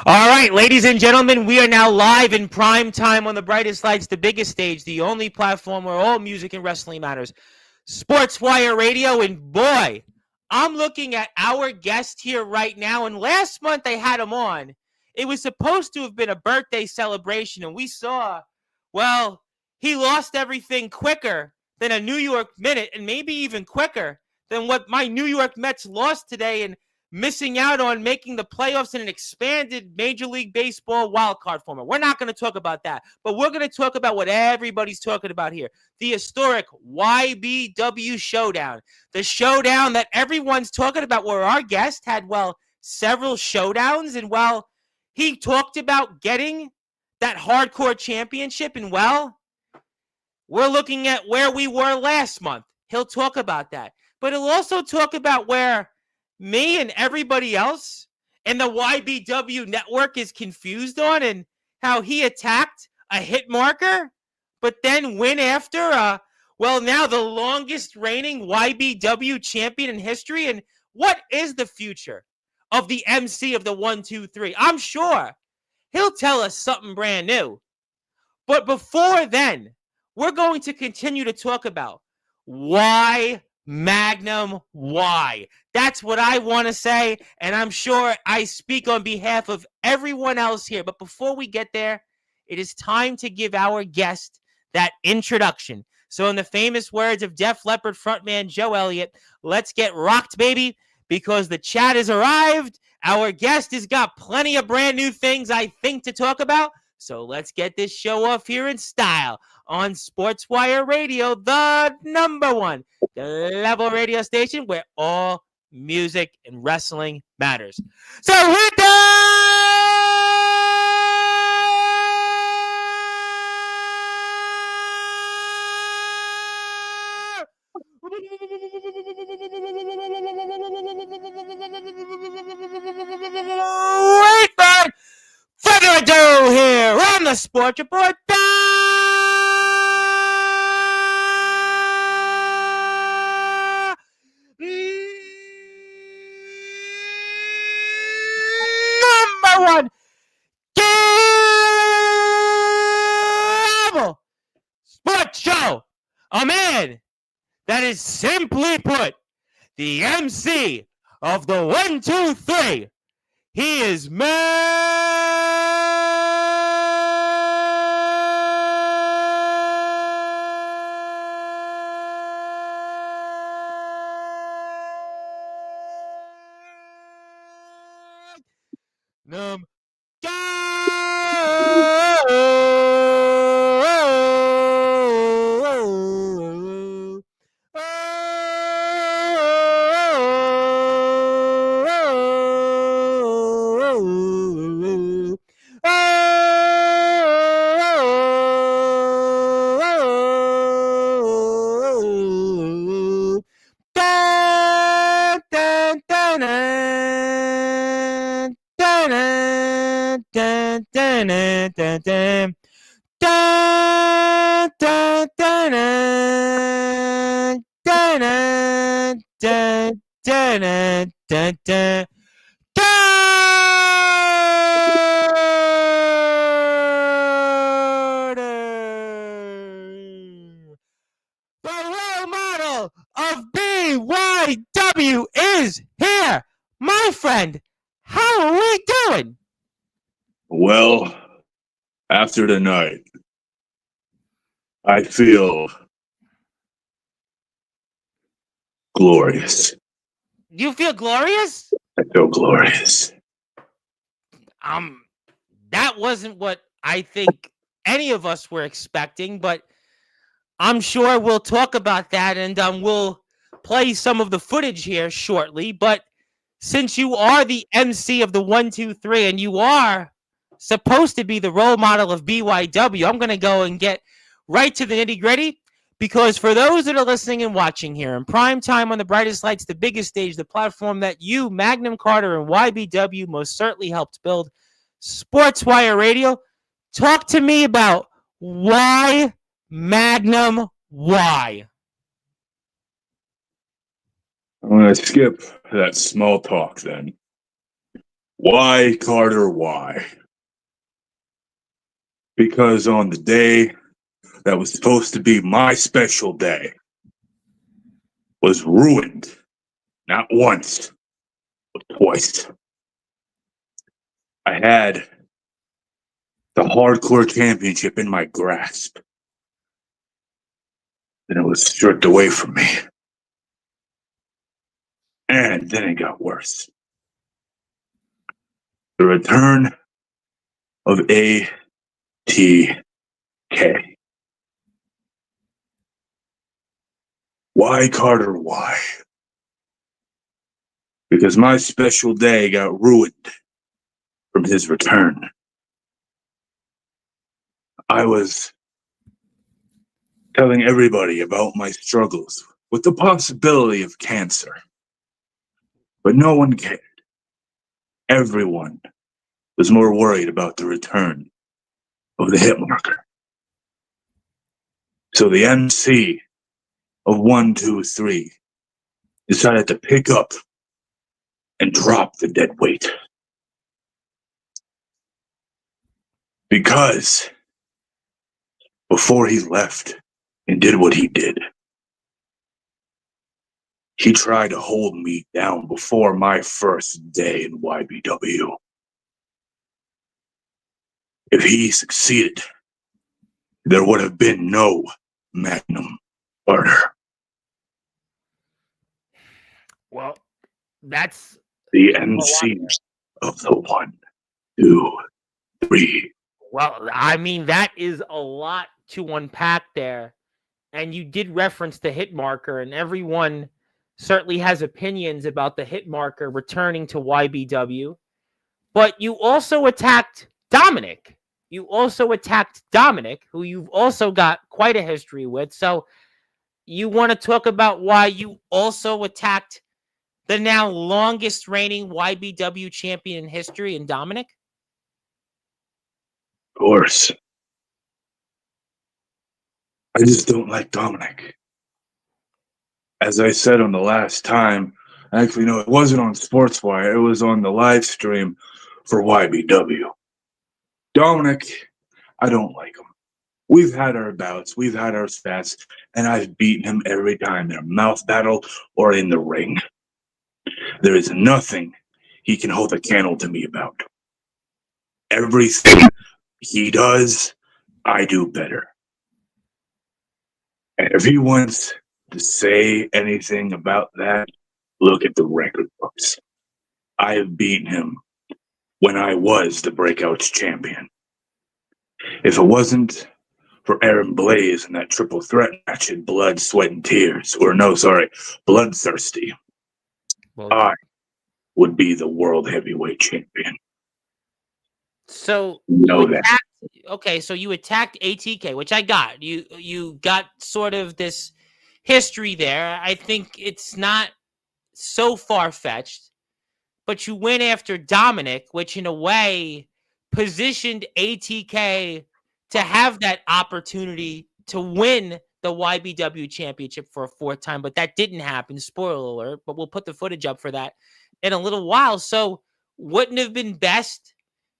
All right, ladies and gentlemen, we are now live in prime time on the brightest lights, the biggest stage, the only platform where all music and wrestling matters. Sportswire Radio, and boy, I'm looking at our guest here right now. And last month I had him on. It was supposed to have been a birthday celebration, and we saw, well, he lost everything quicker than a New York Minute, and maybe even quicker than what my New York Mets lost today, and missing out on making the playoffs in an expanded Major League Baseball wildcard format. We're not going to talk about that, but we're going to talk about what everybody's talking about here. The historic YBW Showdown. The showdown that everyone's talking about, where our guest had, well, several showdowns, and, well, he talked about getting that hardcore championship, and, well, we're looking at where we were last month. He'll talk about that. But he'll also talk about where me and everybody else and the YBW network is confused on, and how he attacked a hit marker, but then win after, now the longest reigning YBW champion in history. And what is the future of the MC of the 1, 2, 3? I'm sure he'll tell us something brand new. But before then, we're going to continue to talk about why Magnum, why? That's what I want to say, and I'm sure I speak on behalf of everyone else here. But before we get there, it is time to give our guest that introduction. So in the famous words of Def Leppard frontman Joe Elliott, let's get rocked, baby, because the chat has arrived. Our guest has got plenty of brand new things, I think, to talk about. So let's get this show off here in style on Sportswire Radio, the number one level radio station where all music and wrestling matters. So hit without further ado here on the Sports Report. Number one cable sports show. A man that is, simply put, the MC of the 1, 2, 3. He is Magnum. The role model of BYW is here. My friend, how are we doing? Well, after tonight, I feel glorious. You feel glorious? I feel glorious. That wasn't what I think any of us were expecting, but I'm sure we'll talk about that, and we'll play some of the footage here shortly. But since you are the MC of the 1, 2, 3, and you are supposed to be the role model of BYW, I'm going to go and get right to the nitty-gritty, because for those that are listening and watching here in prime time on the brightest lights, the biggest stage, the platform that you, Magnum, Carter, and YBW most certainly helped build, Sportswire Radio, talk to me about why Magnum, why? I'm going to skip that small talk then. Why, Carter, why? Because on the day that was supposed to be my special day was ruined, not once, but twice. I had the hardcore championship in my grasp. Then it was stripped away from me. And then it got worse. The return of ATK. Why, Carter, why? Because my special day got ruined from his return. I was telling everybody about my struggles with the possibility of cancer. But no one cared. Everyone was more worried about the return of the hit marker. So the MC of 1, 2, 3 decided to pick up and drop the dead weight. Because before he left and did what he did, he tried to hold me down before my first day in YBW. If he succeeded, there would have been no Magnum Carter. Well, that's The MC of the 1, 2, 3. well, I mean, that is a lot to unpack there. And you did reference the hit marker, and everyone certainly has opinions about the hit marker returning to YBW. But you also attacked Dominic. You also attacked Dominic, who you've also got quite a history with. So you want to talk about why you also attacked the now longest reigning YBW champion in history in Dominic? Of course. I just don't like Dominic. As I said on the last time, actually, no, it wasn't on Sportzwire. It was on the live stream for YBW. Dominic, I don't like him. We've had our bouts, we've had our spats, and I've beaten him every time in a mouth battle or in the ring. There is nothing he can hold a candle to me about. Everything he does, I do better. And if he wants to say anything about that, look at the record books. I have beaten him when I was the Breakouts champion. If it wasn't for Aaron Blaze in that triple threat match in Blood, Sweat, and Tears, Bloodthirsty, I would be the world heavyweight champion. So so you attacked ATK, which I got. You got sort of this history there. I think it's not so far-fetched, but you went after Dominic, which in a way positioned ATK to have that opportunity to win the YBW championship for a fourth time, but that didn't happen. Spoiler alert, but we'll put the footage up for that in a little while. So wouldn't have been best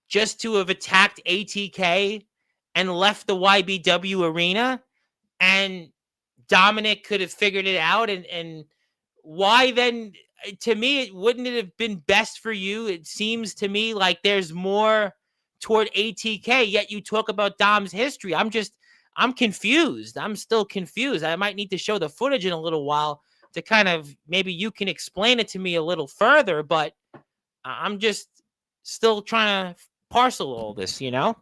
just to have attacked ATK and left the YBW arena, and Dominic could have figured it out? And why then, to me, wouldn't it have been best for you? It seems to me like there's more toward ATK, yet you talk about Dom's history. I'm confused. I'm still confused. I might need to show the footage in a little while to kind of, maybe you can explain it to me a little further, but I'm just still trying to parcel all this, you know?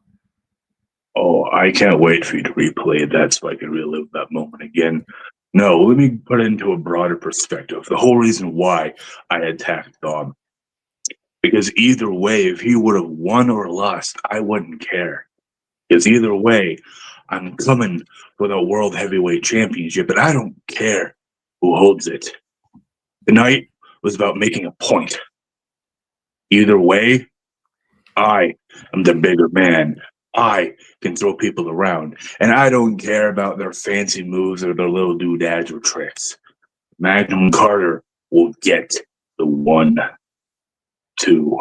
Oh, I can't wait for you to replay that so I can relive that moment again. No, let me put it into a broader perspective. The whole reason why I attacked Dom. Because either way, if he would have won or lost, I wouldn't care. Because either way, I'm coming for the World Heavyweight Championship, and I don't care who holds it. Tonight was about making a point. Either way, I am the bigger man. I can throw people around, and I don't care about their fancy moves or their little doodads or tricks. Magnum Carter will get the 1, 2,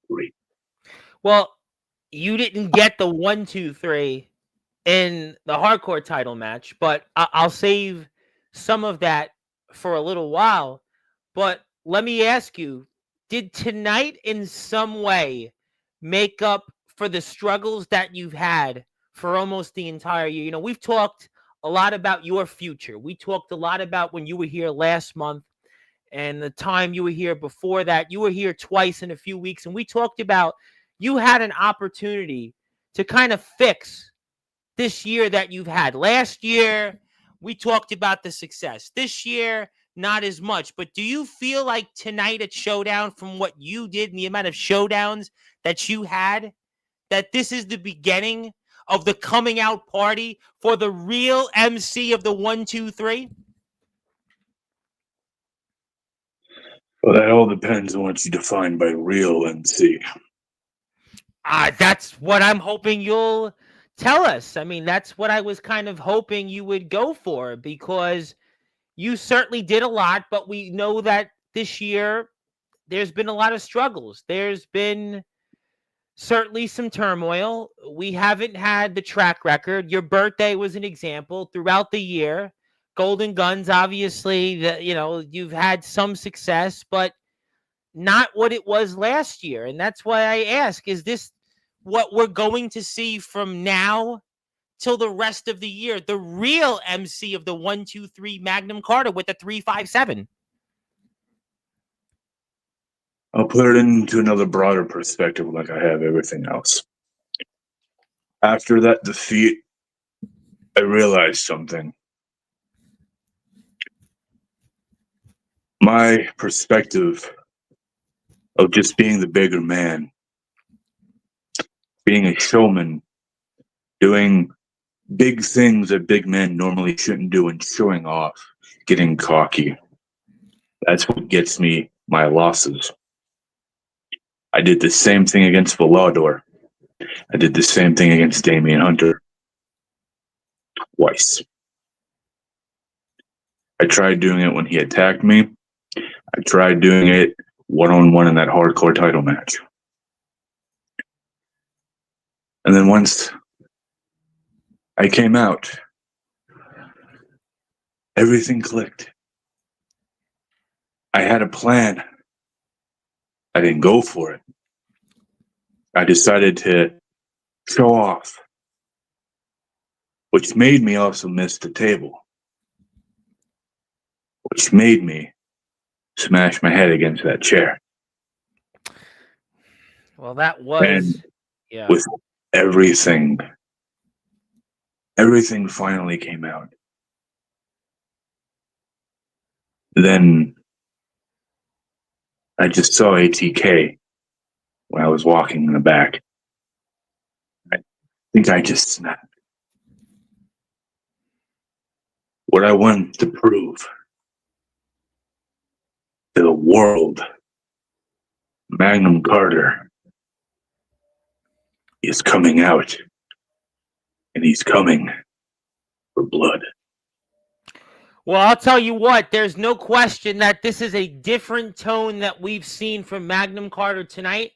3. Well, you didn't get the 1-2-3 in the hardcore title match, but I'll save some of that for a little while. But let me ask you, did tonight in some way make up for the struggles that you've had for almost the entire year? You know, we've talked a lot about your future. We talked a lot about when you were here last month and the time you were here before that. You were here twice in a few weeks, and we talked about you had an opportunity to kind of fix this year that you've had. Last year, we talked about the success. This year, not as much. But do you feel like tonight at Showdown, from what you did and the amount of showdowns that you had, that this is the beginning of the coming out party for the real MC of the 1-2-3? Well, that all depends on what you define by real MC. That's what I'm hoping you'll tell us. I mean, that's what I was kind of hoping you would go for, because you certainly did a lot, but we know that this year there's been a lot of struggles. There's been certainly some turmoil. We haven't had the track record. Your birthday was an example throughout the year. Golden Guns, obviously, you've had some success, but not what it was last year. And that's why I ask, is this what we're going to see from now till the rest of the year? The real MC of the 1-2-3 Magnum Carter with the 357. I'll put it into another broader perspective like I have everything else. After that defeat, I realized something. My perspective of just being the bigger man, being a showman, doing big things that big men normally shouldn't do, and showing off, getting cocky. That's what gets me my losses. I did the same thing against Volador. I did the same thing against Damian Hunter. Twice. I tried doing it when he attacked me. I tried doing it one-on-one in that hardcore title match. And then once I came out, everything clicked. I had a plan. I didn't go for it. I decided to show off, which made me also miss the table, which made me smash my head against that chair. Well, that was, and with everything finally came out. Then I just saw ATK when I was walking in the back. I think I just snapped. What I wanted to prove to the world, Magnum Carter is coming out, and he's coming for blood. Well, I'll tell you what, there's no question that this is a different tone that we've seen from Magnum Carter tonight.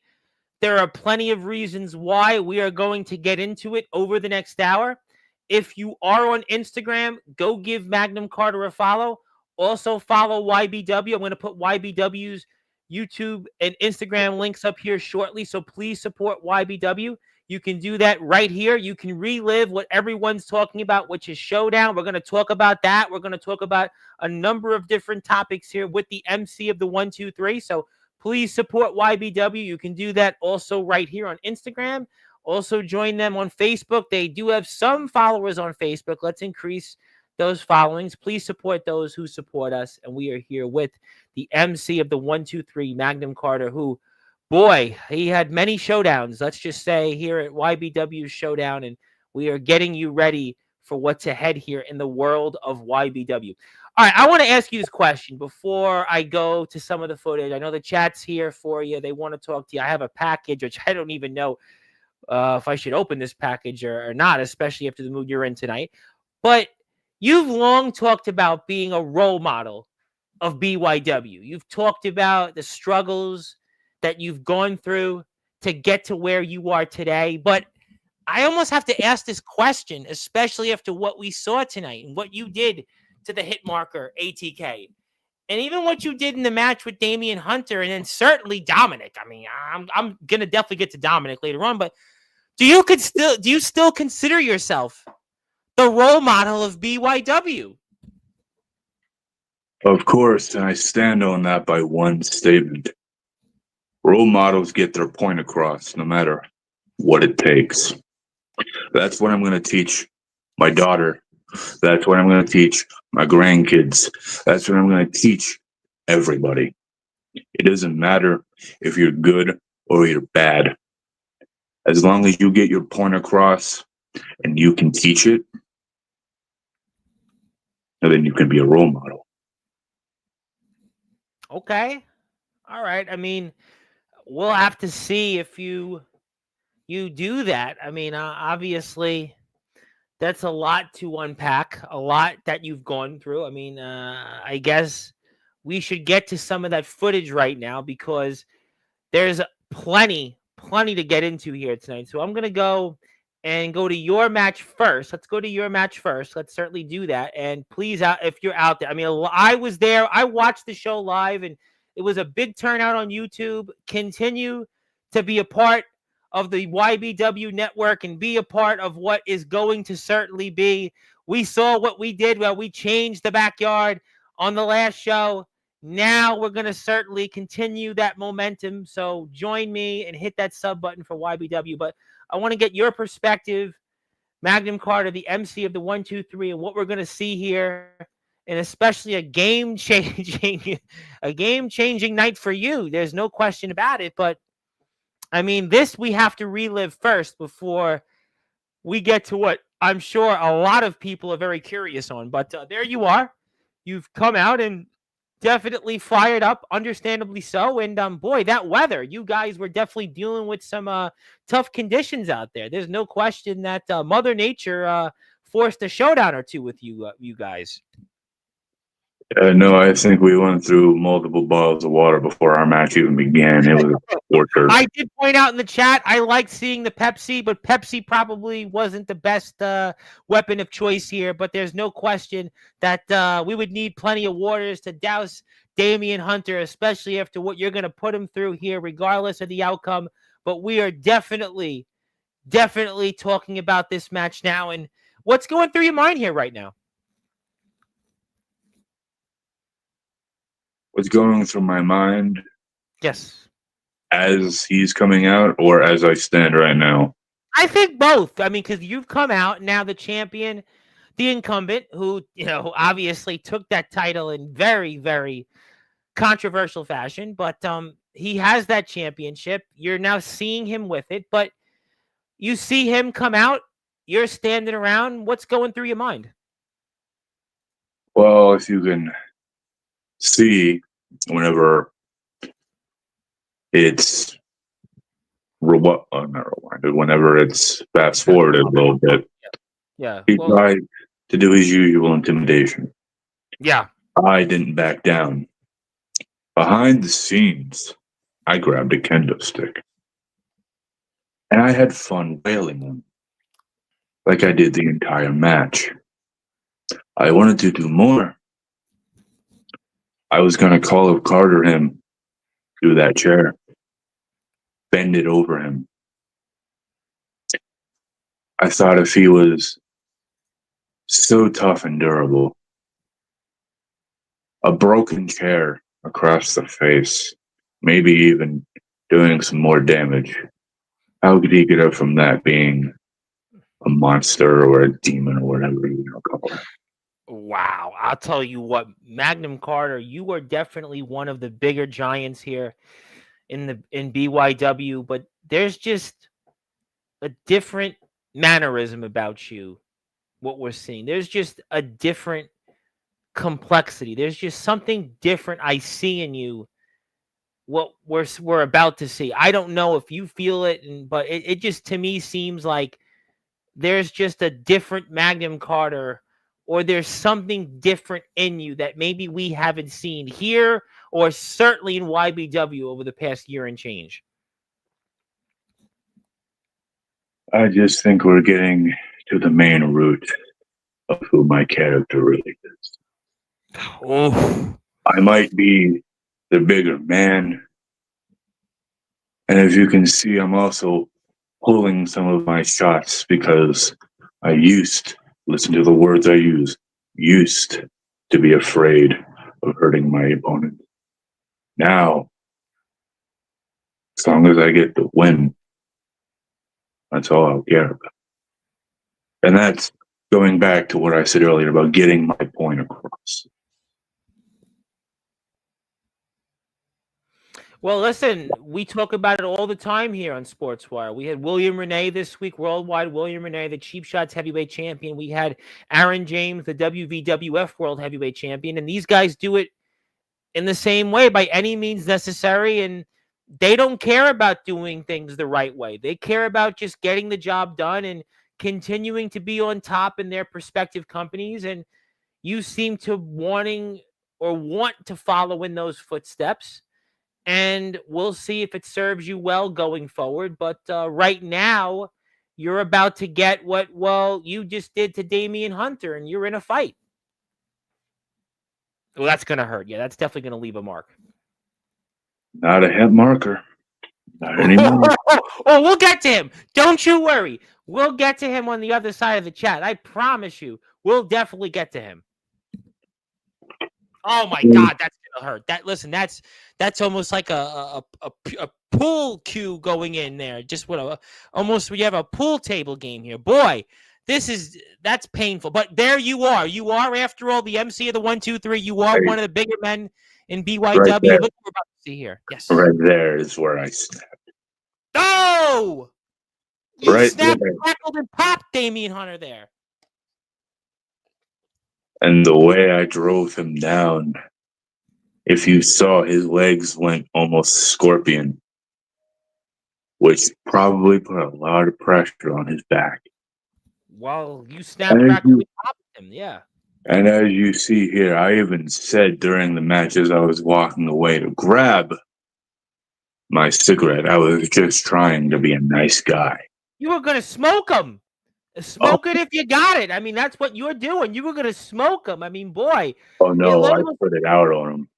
There are plenty of reasons why. We are going to get into it over the next hour. If you are on Instagram, go give Magnum Carter a follow. Also follow YBW. I'm going to put YBW's YouTube and Instagram links up here shortly, so please support YBW. You can do that right here. You can relive what everyone's talking about, which is Showdown. We're going to talk about that. We're going to talk about a number of different topics here with the MC of the 1-2-3. So please support YBW. You can do that also right here on Instagram. Also join them on Facebook. They do have some followers on Facebook. Let's increase those followings. Please support those who support us. And we are here with the MC of the 1-2-3, Magnum Carter, who, boy, he had many showdowns, let's just say, here at YBW's Showdown, and we are getting you ready for what's ahead here in the world of YBW. All right, I want to ask you this question before I go to some of the footage. I know the chat's here for you. They want to talk to you. I have a package, which I don't even know if I should open this package or not, especially after the mood you're in tonight. But you've long talked about being a role model of BYW. You've talked about the struggles that you've gone through. to get to where you are today. But I almost have to ask this question, especially after what we saw tonight and what you did to the hit marker ATK. And even what you did in the match with Damian Hunter, and then certainly Dominic. I mean, I'm gonna definitely get to Dominic later on, but do you still consider yourself the role model of BYW? Of course, and I stand on that by one statement. Role models get their point across no matter what it takes. That's what I'm going to teach my daughter. That's what I'm going to teach my grandkids. That's what I'm going to teach everybody. It doesn't matter if you're good or you're bad. As long as you get your point across and you can teach it, then you can be a role model. Okay. All right. I mean, we'll have to see if you do that. I mean, obviously, that's a lot to unpack, a lot that you've gone through. I mean, I guess we should get to some of that footage right now because there's plenty to get into here tonight. So I'm going to go to your match first. Let's go to your match first. Let's certainly do that. And please, if you're out there, I mean, I was there. I watched the show live, and it was a big turnout on YouTube. Continue to be a part of the YBW network and be a part of what is going to certainly be. We saw what we did where we changed the backyard on the last show. Now we're going to certainly continue that momentum. So join me and hit that sub button for YBW. But I want to get your perspective, Magnum Carter, the MC of the 1, 2, 3, and what we're going to see here, and especially a game-changing night for you. There's no question about it. But I mean, this we have to relive first before we get to what I'm sure a lot of people are very curious on. But there you are. You've come out and definitely fired up, understandably so. And boy, that weather, you guys were definitely dealing with some tough conditions out there. There's no question that Mother Nature forced a showdown or two with you guys. No, I think we went through multiple bottles of water before our match even began. It was torture. I did point out in the chat, I liked seeing the Pepsi, but Pepsi probably wasn't the best weapon of choice here. But there's no question that we would need plenty of waters to douse Damian Hunter, especially after what you're going to put him through here, regardless of the outcome. But we are definitely talking about this match now. And what's going through your mind here right now? What's going through my mind? Yes. As he's coming out or as I stand right now? I think both. I mean, because you've come out now, the champion, the incumbent, who, obviously took that title in very, very controversial fashion, but he has that championship. You're now seeing him with it, but you see him come out, you're standing around. What's going through your mind? Well, if you can see, whenever it's not rewinded, whenever it's fast forwarded a little bit, he tried to do his usual intimidation. Yeah. I didn't back down. Behind the scenes, I grabbed a kendo stick. And I had fun wailing him, like I did the entire match. I wanted to do more. I was going to call up Carter him through that chair, bend it over him. I thought if he was so tough and durable, a broken chair across the face, maybe even doing some more damage, how could he get up from that being a monster or a demon or whatever you want to call it? Wow. I'll tell you what, Magnum Carter, you are definitely one of the bigger giants here in BYW, but there's just a different mannerism about you, what we're seeing. There's just a different complexity. There's just something different I see in you, what we're about to see. I don't know if you feel it, but it just to me seems like there's just a different Magnum Carter, or there's something different in you that maybe we haven't seen here or certainly in YBW over the past year and change. I just think we're getting to the main root of who my character really is. Oh, I might be the bigger man, and as you can see, I'm also pulling some of my shots because I listen to the words I used to be afraid of hurting my opponent. Now, as long as I get the win, that's all I'll care about. And that's going back to what I said earlier about getting my point across. well, listen, we talk about it all the time here on Sportswire. We had William Renee this week, worldwide William Renee, the Cheap Shots heavyweight champion. We had Aaron James, the WVWF world heavyweight champion. And these guys do it in the same way by any means necessary. And they don't care about doing things the right way. They care about just getting the job done and continuing to be on top in their respective companies. And you seem to want to follow in those footsteps. And we'll see if it serves you well going forward. But right now, you're about to get what, well, you just did to Damian Hunter, and you're in a fight. Well, that's going to hurt. Yeah, that's definitely going to leave a mark. Not a hit marker. Not anymore. Oh, we'll get to him. Don't you worry. We'll get to him on the other side of the chat. I promise you. We'll definitely get to him. Oh my God, that's gonna hurt. That's almost like a pool cue going in there. Just what almost we have a pool table game here. Boy, that's painful. But there you are. You are, after all, the MC of the 1, 2, 3. You are one of the bigger men in BYW. Right Look what we're about to see here. Yes. Right there is where I snapped. Oh! You Right snapped, there. crackled, and popped Damian Hunter there. And the way I drove him down, if you saw, his legs went almost scorpion, which probably put a lot of pressure on his back. Well, you snapped, crackled, and popped him, yeah. And as you see here, I even said during the match as I was walking away to grab my cigarette, I was just trying to be a nice guy. You were going to smoke him. Smoke it if you got it. I mean, that's what you're doing. You were going to smoke him. I mean, boy. Oh, no, I put it out on him.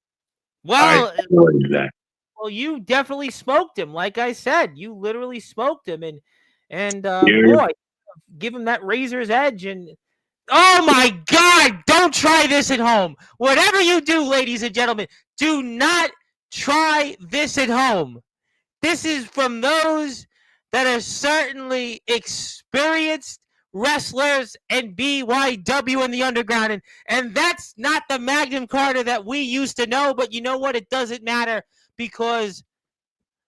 Well, I avoided that. Well, you definitely smoked him. Like I said, you literally smoked him. And boy, give him that razor's edge. And oh, my God, don't try this at home. Whatever you do, ladies and gentlemen, do not try this at home. This is from those that are certainly experienced wrestlers and BYW in the underground. And that's not the Magnum Carter that we used to know. But you know what? It doesn't matter, because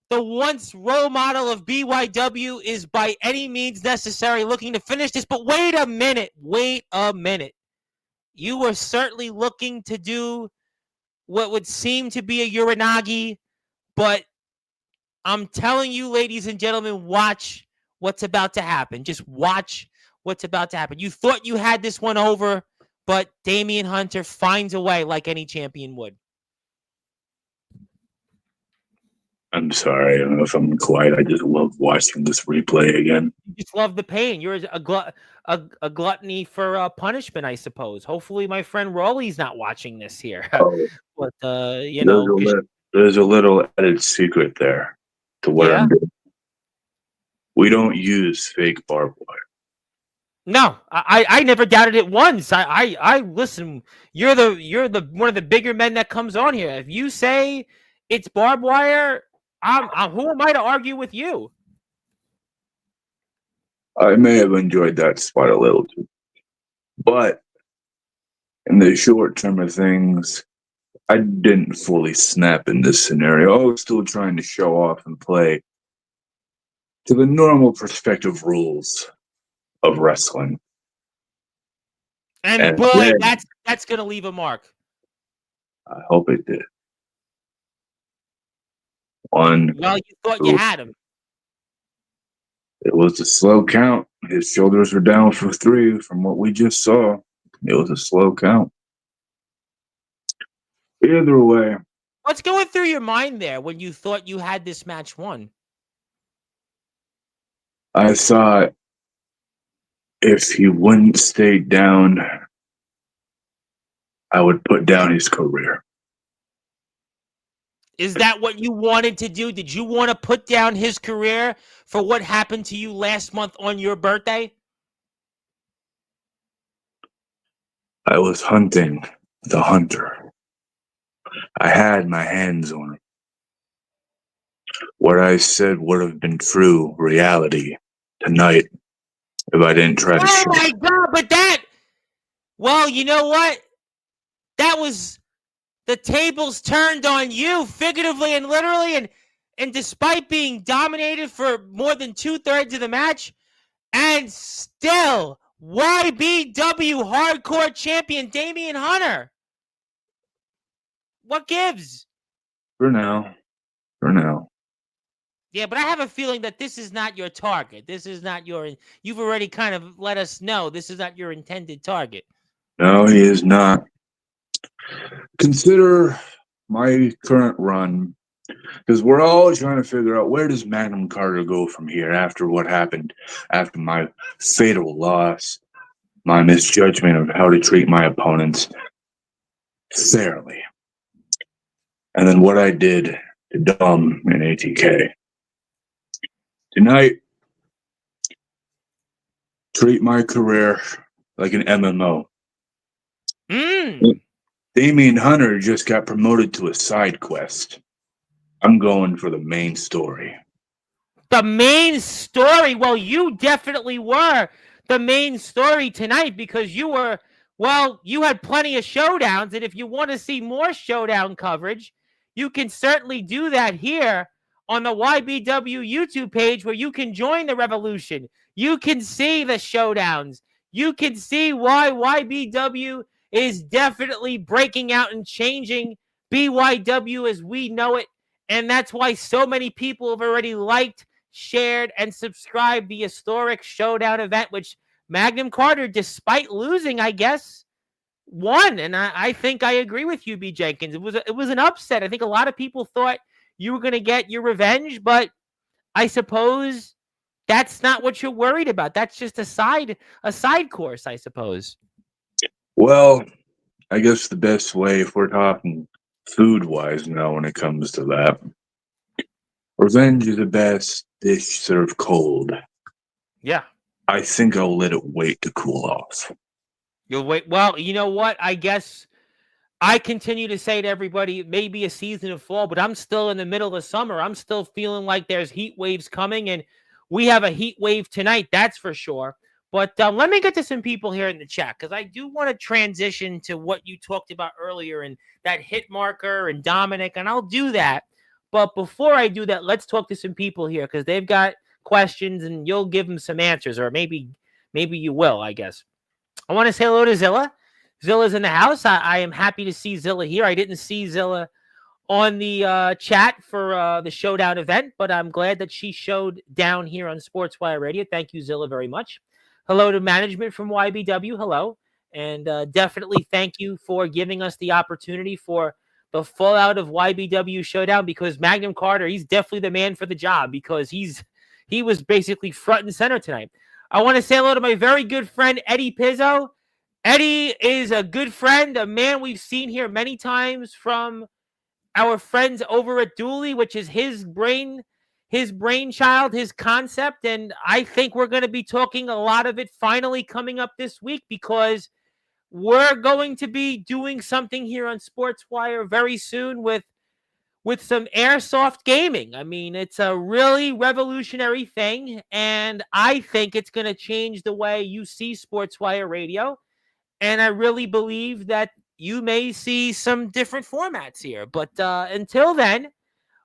the once role model of BYW is by any means necessary looking to finish this. But wait a minute. You were certainly looking to do what would seem to be a Uranagi, but I'm telling you, ladies and gentlemen, watch what's about to happen. Just watch what's about to happen. You thought you had this one over, but Damian Hunter finds a way like any champion would. I'm sorry. I don't know if I'm quiet. I just love watching this replay again. You just love the pain. You're a gluttony for punishment, I suppose. Hopefully, my friend Rawley's not watching this here. Oh, but you know, there's a little added secret there to what I'm doing. We don't use fake barbed wire. No, I never doubted it once. I listen. You're the one of the bigger men that comes on here. If you say it's barbed wire, who am I to argue with you? I may have enjoyed that spot a little too, but in the short term of things, I didn't fully snap in this scenario. I was still trying to show off and play to the normal perspective rules of wrestling. And boy, then, that's going to leave a mark. I hope it did. Well, you thought you had him. It was a slow count. His shoulders were down for 3 from what we just saw. It was a slow count. Either way. What's going through your mind there when you thought you had this match won? I thought if he wouldn't stay down, I would put down his career. Is that what you wanted to do? Did you want to put down his career for what happened to you last month on your birthday? I was hunting the hunter. I had my hands on him. What I said would have been true reality tonight if I didn't try to shoot. Oh my God, but well, you know what? That was the tables turned on you, figuratively and literally, and despite being dominated for more than 2/3 of the match, and still YBW Hardcore Champion Damian Hunter. What gives? For now. Yeah, but I have a feeling that this is not your target. This is not you've already kind of let us know this is not your intended target. No, he is not. Consider my current run, because we're all trying to figure out where does Magnum Carter go from here after what happened, after my fatal loss, my misjudgment of how to treat my opponents fairly, and then what I did to Dom and ATK. Tonight, treat my career like an MMO. Damian Hunter just got promoted to a side quest. I'm going for the main story. The main story? Well, you definitely were the main story tonight because you had plenty of showdowns. And if you want to see more showdown coverage, you can certainly do that here on the YBW YouTube page where you can join the revolution. You can see the showdowns. You can see why YBW is definitely breaking out and changing BYW as we know it. And that's why so many people have already liked, shared, and subscribed the historic showdown event, which Magnum Carter, despite losing, I guess, won. And I think I agree with you, B. Jenkins. It was an upset. I think a lot of people thought you were going to get your revenge, but I suppose that's not what you're worried about. That's just a side course, I suppose. Well, I guess the best way, if we're talking food-wise now when it comes to that, revenge is the best dish served cold. Yeah. I think I'll let it wait to cool off. You'll wait. Well, you know what? I guess I continue to say to everybody, it may be a season of fall, but I'm still in the middle of summer. I'm still feeling like there's heat waves coming, and we have a heat wave tonight, that's for sure. But let me get to some people here in the chat, because I do want to transition to what you talked about earlier and that hit marker and Dominic, and I'll do that. But before I do that, let's talk to some people here, because they've got questions, and you'll give them some answers, or maybe you will, I guess. I want to say hello to Zilla. Zilla's in the house. I am happy to see Zilla here. I didn't see Zilla on the chat for the showdown event, but I'm glad that she showed down here on Sportswire Radio. Thank you, Zilla, very much. Hello to management from YBW. Hello. And definitely thank you for giving us the opportunity for the fallout of YBW showdown, because Magnum Carter, he's definitely the man for the job, because he was basically front and center tonight. I want to say hello to my very good friend, Eddie Pizzo. Eddie is a good friend, a man we've seen here many times from our friends over at Dooley, which is his brainchild, his concept. And I think we're going to be talking a lot of it finally coming up this week, because we're going to be doing something here on Sportswire very soon with some airsoft gaming. I mean, it's a really revolutionary thing, and I think it's going to change the way you see Sportswire Radio. And I really believe that you may see some different formats here. But until then,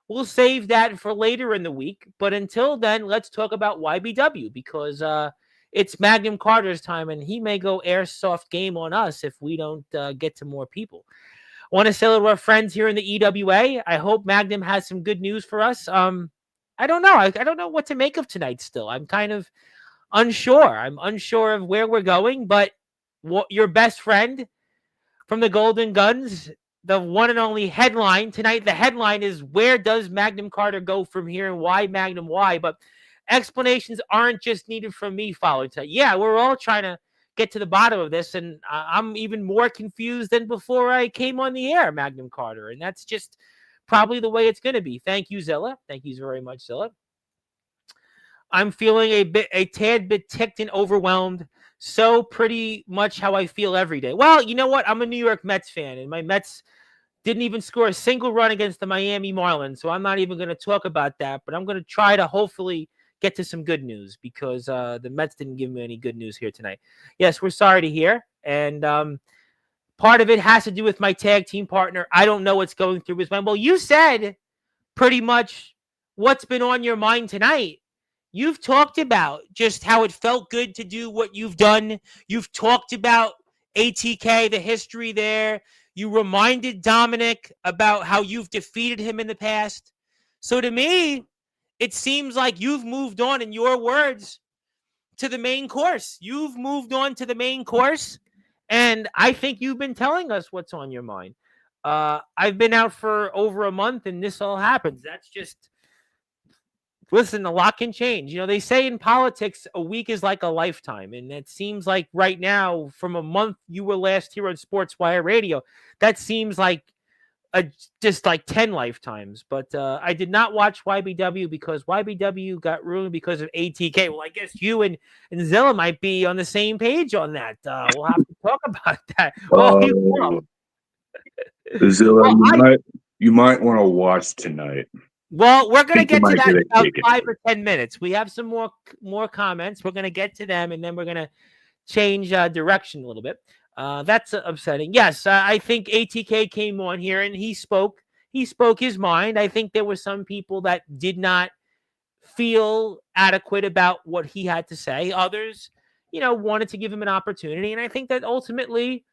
we'll save that for later in the week. But until then, let's talk about YBW, because it's Magnum Carter's time, and he may go airsoft game on us if we don't get to more people. I want to say hello to our friends here in the EWA. I hope Magnum has some good news for us. I don't know. I don't know what to make of tonight still. I'm kind of unsure. I'm unsure of where we're going, but your best friend from the Golden Guns, the one and only headline tonight. The headline is, where does Magnum Carter go from here, and why Magnum? Why? But explanations aren't just needed from me following tonight. Yeah, we're all trying to get to the bottom of this, and I'm even more confused than before I came on the air, Magnum Carter, and that's just probably the way it's going to be. Thank you, Zilla. Thank you very much, Zilla. I'm feeling a tad bit ticked and overwhelmed. So pretty much how I feel every day. Well, you know what? I'm a New York Mets fan, and my Mets didn't even score a single run against the Miami Marlins, so I'm not even going to talk about that. But I'm going to try to hopefully get to some good news because the Mets didn't give me any good news here tonight. Yes, we're sorry to hear, and part of it has to do with my tag team partner. I don't know what's going through his mind. Well, you said pretty much what's been on your mind tonight. You've talked about just how it felt good to do what you've done. You've talked about ATK, the history there. You reminded Dominic about how you've defeated him in the past. So to me, it seems like you've moved on, in your words, to the main course. You've moved on to the main course, and I think you've been telling us what's on your mind. I've been out for over a month, and this all happens. That's just... Listen, a lot can change. You know, they say in politics, a week is like a lifetime. And it seems like right now, from a month you were last here on Sportswire Radio, that seems like just like 10 lifetimes. But I did not watch YBW because YBW got ruined because of ATK. Well, I guess you and Zilla might be on the same page on that. We'll have to talk about that. Well, Zilla, you might want to watch tonight. Well, we're going to get to that in about 5 or 10 minutes. We have some more comments. We're going to get to them, and then we're going to change direction a little bit. That's upsetting. Yes, I think ATK came on here, and he spoke his mind. I think there were some people that did not feel adequate about what he had to say. Others, wanted to give him an opportunity, and I think that ultimately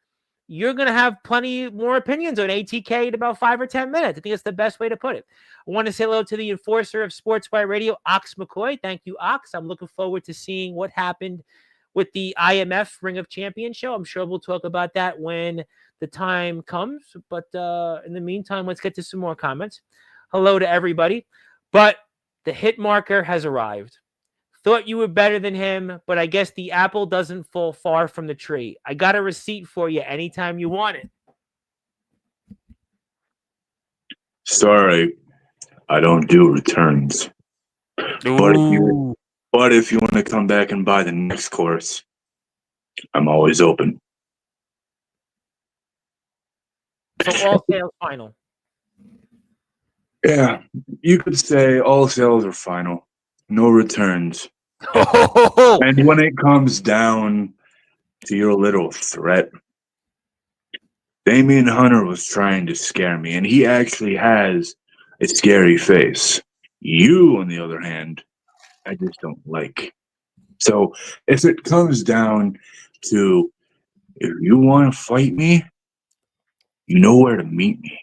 you're going to have plenty more opinions on ATK in about 5 or 10 minutes. I think it's the best way to put it. I want to say hello to the enforcer of Sportswire Radio, Ox McCoy. Thank you, Ox. I'm looking forward to seeing what happened with the IMF Ring of Champions show. I'm sure we'll talk about that when the time comes. But in the meantime, let's get to some more comments. Hello to everybody. But the hit marker has arrived. Thought you were better than him, but I guess the apple doesn't fall far from the tree. I got a receipt for you anytime you want it. Sorry, I don't do returns. But if you want to come back and buy the next course, I'm always open. So all sales final. Yeah, you could say all sales are final. No returns. And when it comes down to your little threat, Damian Hunter was trying to scare me, and he actually has a scary face. You, on the other hand, I just don't like. So if it comes down to if you want to fight me, you know where to meet me.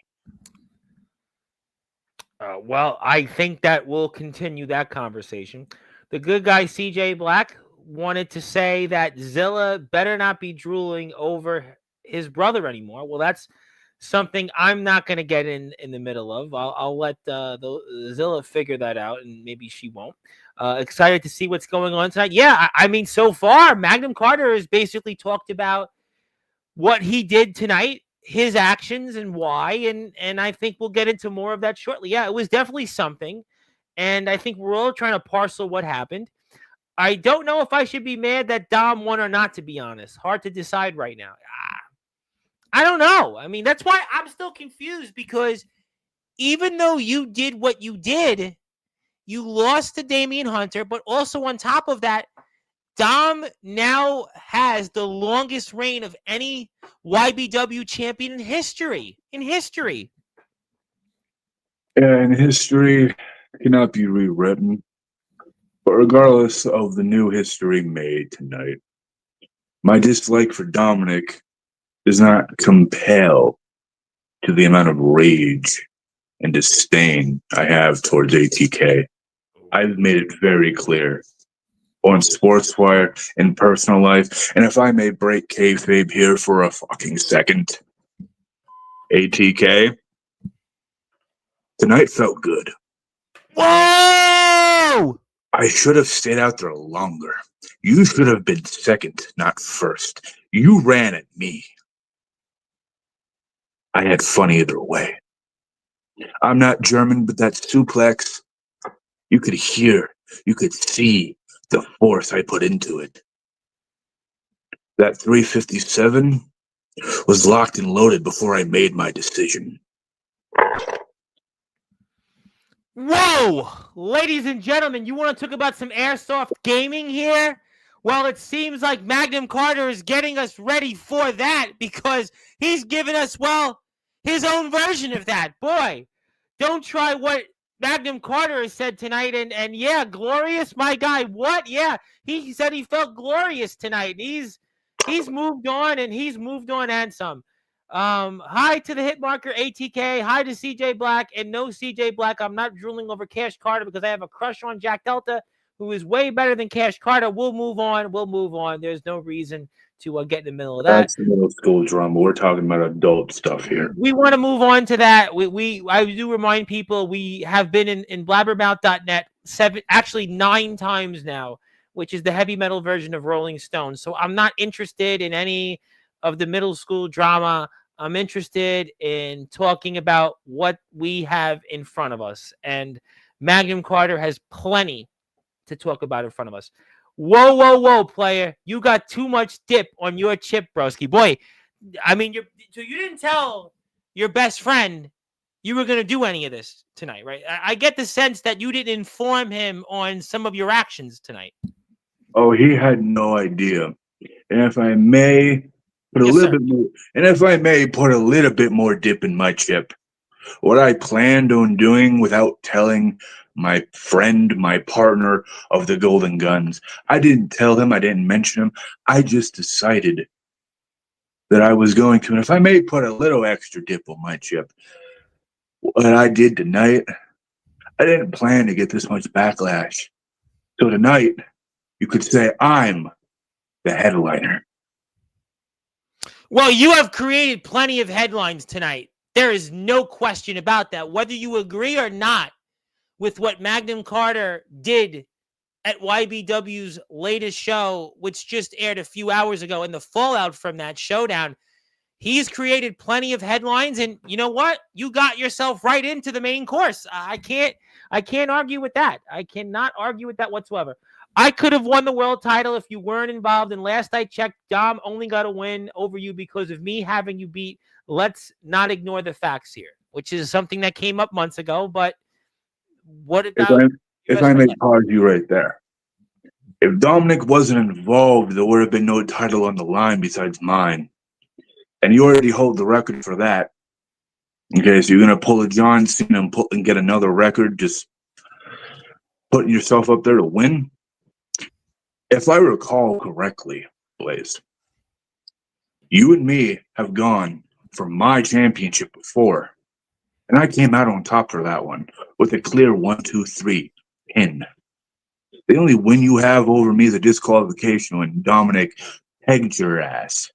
Well, I think that we'll continue that conversation. The good guy, CJ Black, wanted to say that Zilla better not be drooling over his brother anymore. Well, that's something I'm not going to get in the middle of. I'll let the Zilla figure that out, and maybe she won't. Excited to see what's going on tonight. Yeah, I mean, so far, Magnum Carter has basically talked about what he did tonight, his actions, and why, and I think we'll get into more of that shortly. Yeah, it was definitely something, and I think we're all trying to parcel what happened. I don't know if I should be mad that Dom won or not, to be honest. Hard to decide right now. I don't know. I mean, that's why I'm still confused, because even though you did what you did, you lost to Damian Hunter, but also on top of that, Dom now has the longest reign of any YBW champion in history. Yeah, and history cannot be rewritten. But regardless of the new history made tonight, my dislike for Dominic does not compel to the amount of rage and disdain I have towards ATK. I've made it very clear on Sportswire, in personal life, and if I may break kayfabe here for a fucking second, ATK, tonight felt good. Whoa! I should have stayed out there longer. You should have been second, not first. You ran at me. I had fun either way. I'm not German, but that suplex, you could hear, you could see the force I put into it. That 357 was locked and loaded before I made my decision. Whoa! Ladies and gentlemen, you want to talk about some airsoft gaming here? Well, it seems like Magnum Carter is getting us ready for that because he's giving us, well, his own version of that. Boy, don't try what Magnum Carter has said tonight. And yeah, glorious, my guy. What? Yeah, he said he felt glorious tonight. He's moved on, and he's moved on and some. Hi to the hit marker ATK. Hi to CJ Black, and no CJ Black. I'm not drooling over Cash Carter because I have a crush on Jack Delta, who is way better than Cash Carter. We'll move on. We'll move on. There's no reason to get in the middle of that. That's middle school drama. We're talking about adult stuff here. We want to move on to that. I do remind people we have been in blabbermouth.net 9 times now, which is the heavy metal version of Rolling Stone. So I'm not interested in any of the middle school drama. I'm interested in talking about what we have in front of us. And Magnum Carter has plenty to talk about in front of us. Whoa, whoa, whoa, player. You got too much dip on your chip, broski. Boy, I mean, so you didn't tell your best friend you were going to do any of this tonight, right? I get the sense that you didn't inform him on some of your actions tonight. Oh, he had no idea. And if I may put a Yes, little sir. bit more, and if I may put a little bit more dip in my chip, what I planned on doing without telling my friend, my partner of the Golden Guns, I didn't tell him, I didn't mention him. I just decided that I was going to, and if I may put a little extra dip on my chip, what I did tonight, I didn't plan to get this much backlash. So tonight, you could say I'm the headliner. Well, you have created plenty of headlines tonight. There is no question about that. Whether you agree or not with what Magnum Carter did at YBW's latest show, which just aired a few hours ago, and the fallout from that showdown, he's created plenty of headlines. And you know what? You got yourself right into the main course. I can't argue with that. I cannot argue with that whatsoever. I could have won the world title if you weren't involved. And last I checked, Dom only got a win over you because of me having you beat. Let's not ignore the facts here, which is something that came up months ago. But what about... If I may pause you right there. If Dominic wasn't involved, there would have been no title on the line besides mine. And you already hold the record for that. Okay, so you're going to pull a John Cena and get another record, just putting yourself up there to win? If I recall correctly, Blaze, you and me have gone for my championship before, and I came out on top for that one with a clear 1-2-3 pin. The only win you have over me is a disqualification when Dominic pegged your ass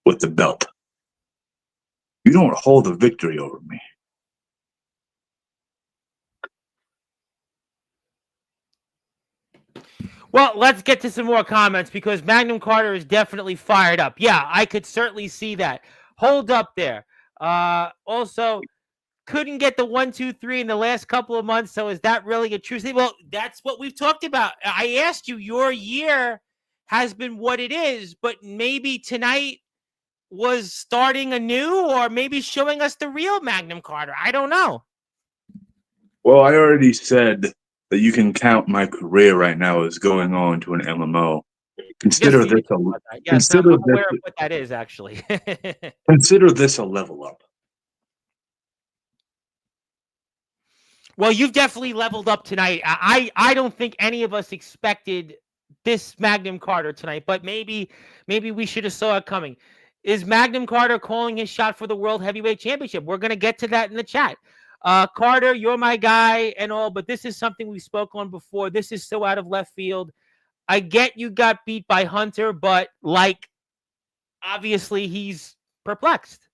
with the belt. You don't hold the victory over me. Well, let's get to some more comments because Magnum Carter is definitely fired up. Yeah, I could certainly see that. Hold up there. Also, couldn't get the 1-2-3 in the last couple of months. So is that really a true thing? Well, that's what we've talked about. I asked you, your year has been what it is, but maybe tonight was starting anew or maybe showing us the real Magnum Carter. I don't know. Well, I already said that you can count my career right now as going on to an MMO. Consider this a yes, I'm aware of what that is, actually. Consider this a level up. Well, you've definitely leveled up tonight. I don't think any of us expected this Magnum Carter tonight, but maybe we should have saw it coming. Is Magnum Carter calling his shot for the World Heavyweight Championship? We're going to get to that in the chat. Carter, you're my guy and all, but this is something we spoke on before. This is so out of left field. I get you got beat by Hunter, but obviously he's perplexed.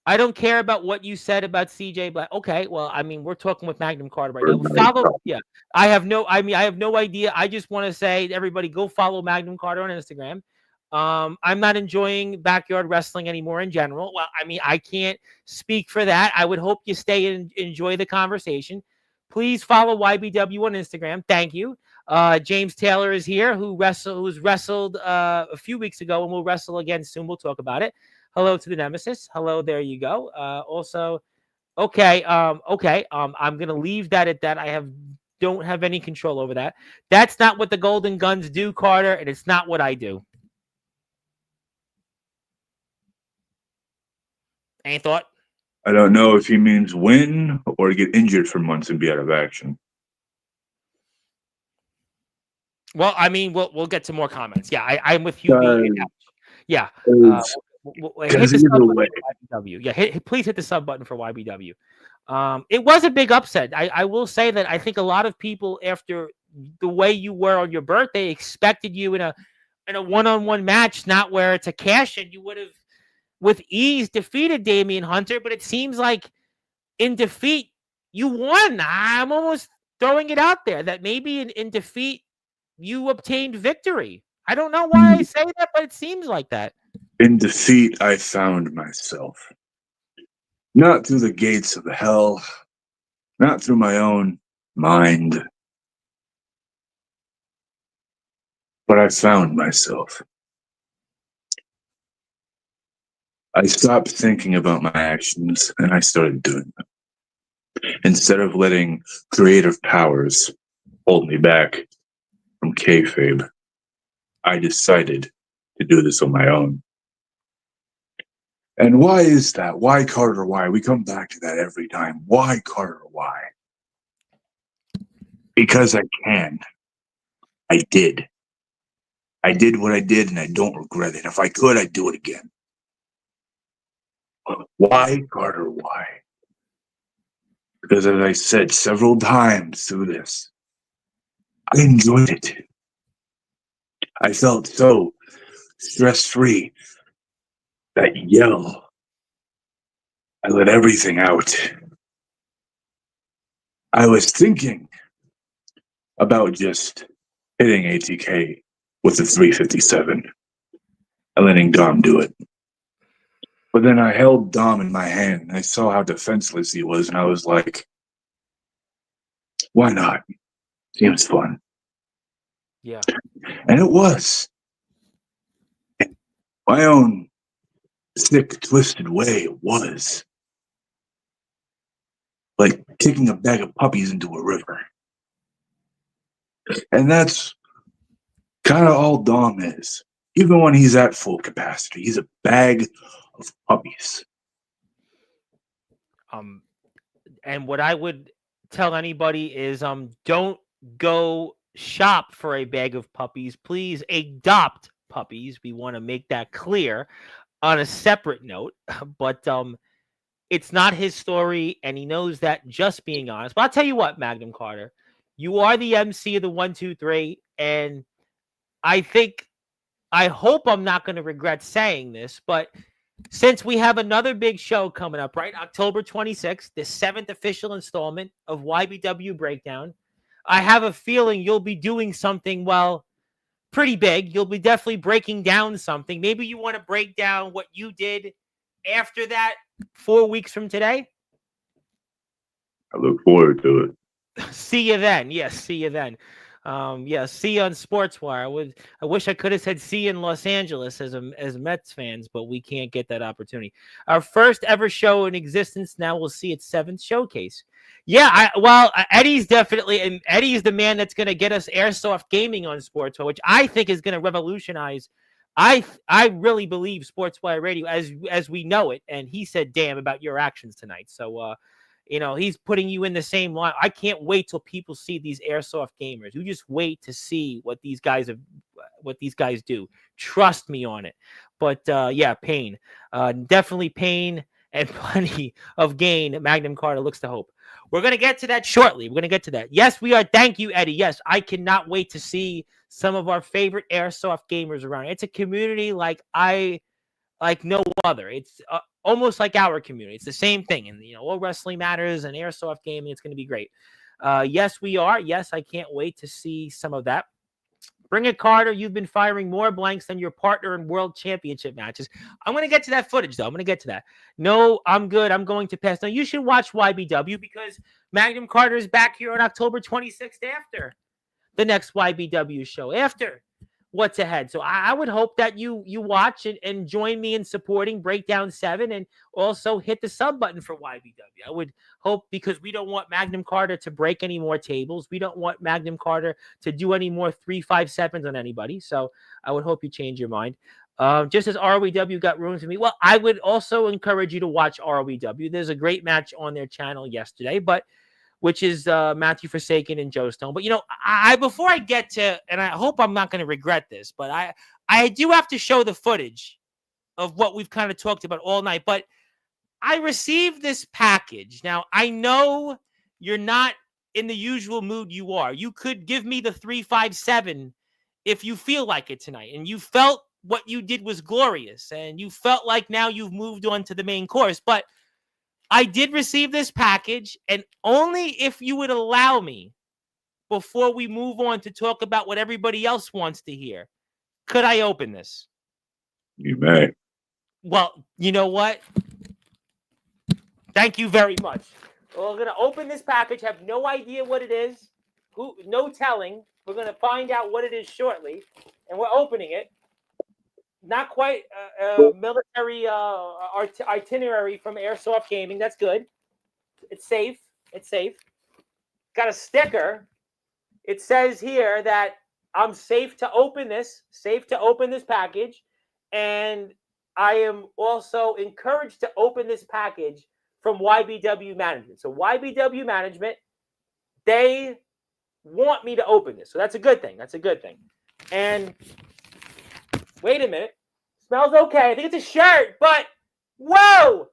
I don't care about what you said about CJ Black. Okay, well, I mean, we're talking with Magnum Carter right now. Follow, yeah. I have no idea. I just want to say to everybody, go follow Magnum Carter on Instagram. I'm not enjoying backyard wrestling anymore in general. Well, I mean, I can't speak for that. I would hope you stay and enjoy the conversation. Please follow YBW on Instagram. Thank you. James Taylor is here, who's wrestled a few weeks ago and will wrestle again soon. We'll talk about it. Hello to the Nemesis. Hello, there you go. Also, okay, I'm gonna leave that at that. Don't have any control over that. That's not what the Golden Guns do, Carter, and it's not what I do. Any thought? I don't know if he means win or get injured for months and be out of action. Well, I mean, we'll get to more comments. Yeah, I'm with you. Yeah. Hit the sub button for YBW. Yeah, please hit the sub button for YBW. It was a big upset. I will say that I think a lot of people, after the way you were on your birthday, expected you in a one-on-one match, not where it's a cash-in. You would have, with ease, defeated Damian Hunter, but it seems like in defeat, you won. I'm almost throwing it out there that maybe in defeat, you obtained victory. I don't know why I say that, but it seems like that. In defeat, I found myself. Not through the gates of hell, not through my own mind, but I found myself. I stopped thinking about my actions and I started doing them. Instead of letting creative powers hold me back from kayfabe, I decided to do this on my own. And why is that? Why, Carter? Why? We come back to that every time. Why, Carter? Why? Because I can. I did. I did what I did, and I don't regret it. If I could, I'd do it again. Why, Carter? Why? Because, as I said several times through this, I enjoyed it. I felt so stress-free. That yell, I let everything out. I was thinking about just hitting ATK with the 357 and letting Dom do it. But then I held Dom in my hand and I saw how defenseless he was, and I was like, why not? Seems fun. Yeah. And it was. My own sick, twisted way, it was. Like kicking a bag of puppies into a river. And that's kind of all Dom is. Even when he's at full capacity, he's a bag of puppies. And what I would tell anybody is, don't go shop for a bag of puppies. Please adopt puppies. We want to make that clear on a separate note. But it's not his story, and he knows that, just being honest. But I'll tell you what, Magnum Carter, you are the MC of the 1, 2, 3, and I hope I'm not going to regret saying this, but since we have another big show coming up, right? October 26th, the 7th official installment of YBW Breakdown, I have a feeling you'll be doing something, well, pretty big. You'll be definitely breaking down something. Maybe you want to break down what you did after that 4 weeks from today. I look forward to it. See you then. Yes, see you then. See you on Sportswire. I wish I could have said see you in Los Angeles as Mets fans, but we can't get that opportunity. Our first ever show in existence. Now we'll see its 7th showcase. Yeah, Eddie's definitely, and Eddie's the man that's going to get us airsoft gaming on Sportswire, which I think is going to revolutionize. I really believe Sportswire Radio as we know it. And he said, "Damn," about your actions tonight. So, he's putting you in the same line. I can't wait till people see these airsoft gamers. You just wait to see what these guys do. Trust me on it. But pain, definitely pain, and plenty of gain. Magnum Carter looks to hope. We're going to get to that shortly. We're going to get to that. Yes, we are. Thank you, Eddie. Yes, I cannot wait to see some of our favorite airsoft gamers around. It's a community like no other. It's almost like our community. It's the same thing. And, all Wrestling Matters and Airsoft Gaming, it's going to be great. Yes, we are. Yes, I can't wait to see some of that. Bring it, Carter. You've been firing more blanks than your partner in world championship matches. I'm going to get to that footage, though. I'm going to get to that. No, I'm good. I'm going to pass. Now, you should watch YBW because Magnum Carter is back here on October 26th after the next YBW show, after what's ahead. So I would hope that you watch and join me in supporting Breakdown 7 and also hit the sub button for YBW. I would hope, because we don't want Magnum Carter to break any more tables. We don't want Magnum Carter to do any more 3-5-7s on anybody. So I would hope you change your mind. Just as ROEW got ruined for me, well, I would also encourage you to watch ROEW. There's a great match on their channel yesterday, which is Matthew Forsaken and Joe Stone. But, I before I get to, and I hope I'm not going to regret this, but I do have to show the footage of what we've kind of talked about all night. But I received this package. Now, I know you're not in the usual mood you are. You could give me the 3-5-7 if you feel like it tonight. And you felt what you did was glorious. And you felt like now you've moved on to the main course. But I did receive this package, and only if you would allow me, before we move on to talk about what everybody else wants to hear, could I open this? You may. Well, you know what? Thank you very much. Well, we're going to open this package, have no idea what it is, no telling. We're going to find out what it is shortly, and we're opening it. Not quite a military itinerary from Airsoft Gaming. That's good. It's safe. Got a sticker. It says here that I'm safe to open this package. And I am also encouraged to open this package from YBW Management. So YBW Management, they want me to open this. So that's a good thing. And wait a minute. Smells okay. I think it's a shirt, but whoa!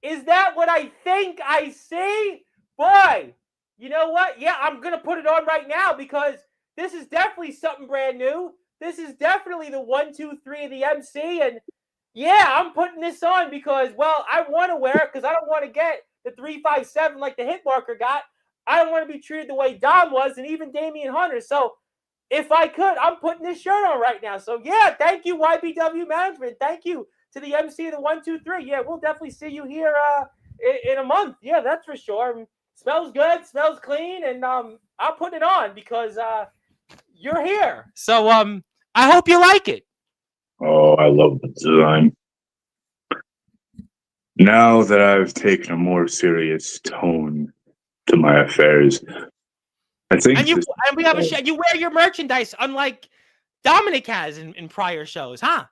Is that what I think I see? Boy, you know what? Yeah, I'm going to put it on right now because this is definitely something brand new. This is definitely the 1, 2, 3 of the MC. And yeah, I'm putting this on because, well, I want to wear it because I don't want to get the 3-5-7 like the hit marker got. I don't want to be treated the way Dom was and even Damian Hunter. So if I could, I'm putting this shirt on right now. So, yeah, thank you, YBW Management. Thank you to the MC of the 1, 2, 3. Yeah, we'll definitely see you here in a month. Yeah, that's for sure. Smells good, smells clean, and I'll put it on because you're here. So I hope you like it. Oh, I love the design. Now that I've taken a more serious tone to my affairs, I think. And you wear your merchandise, unlike Dominic has in prior shows, huh?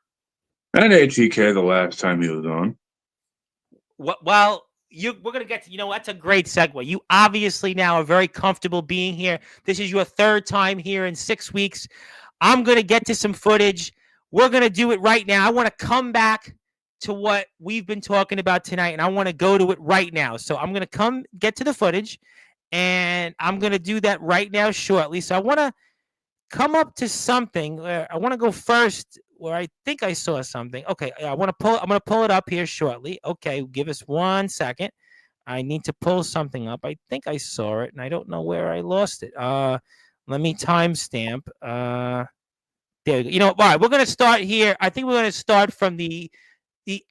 And ATK the last time he was on. Well, we're gonna get to. That's a great segue. You obviously now are very comfortable being here. This is your third time here in 6 weeks. I'm gonna get to some footage. We're gonna do it right now. I want to come back to what we've been talking about tonight, and I want to go to it right now. So I'm gonna get to the footage. And I'm going to do that right now shortly. So I want to come up to something where I want to go first where I think I saw I'm going to pull it up here shortly. Okay. Give us 1 second. I need to pull something up. I think I saw it and I don't know where I lost it. Let me timestamp. There you go. All right. We're going to start here. I think we're going to start from the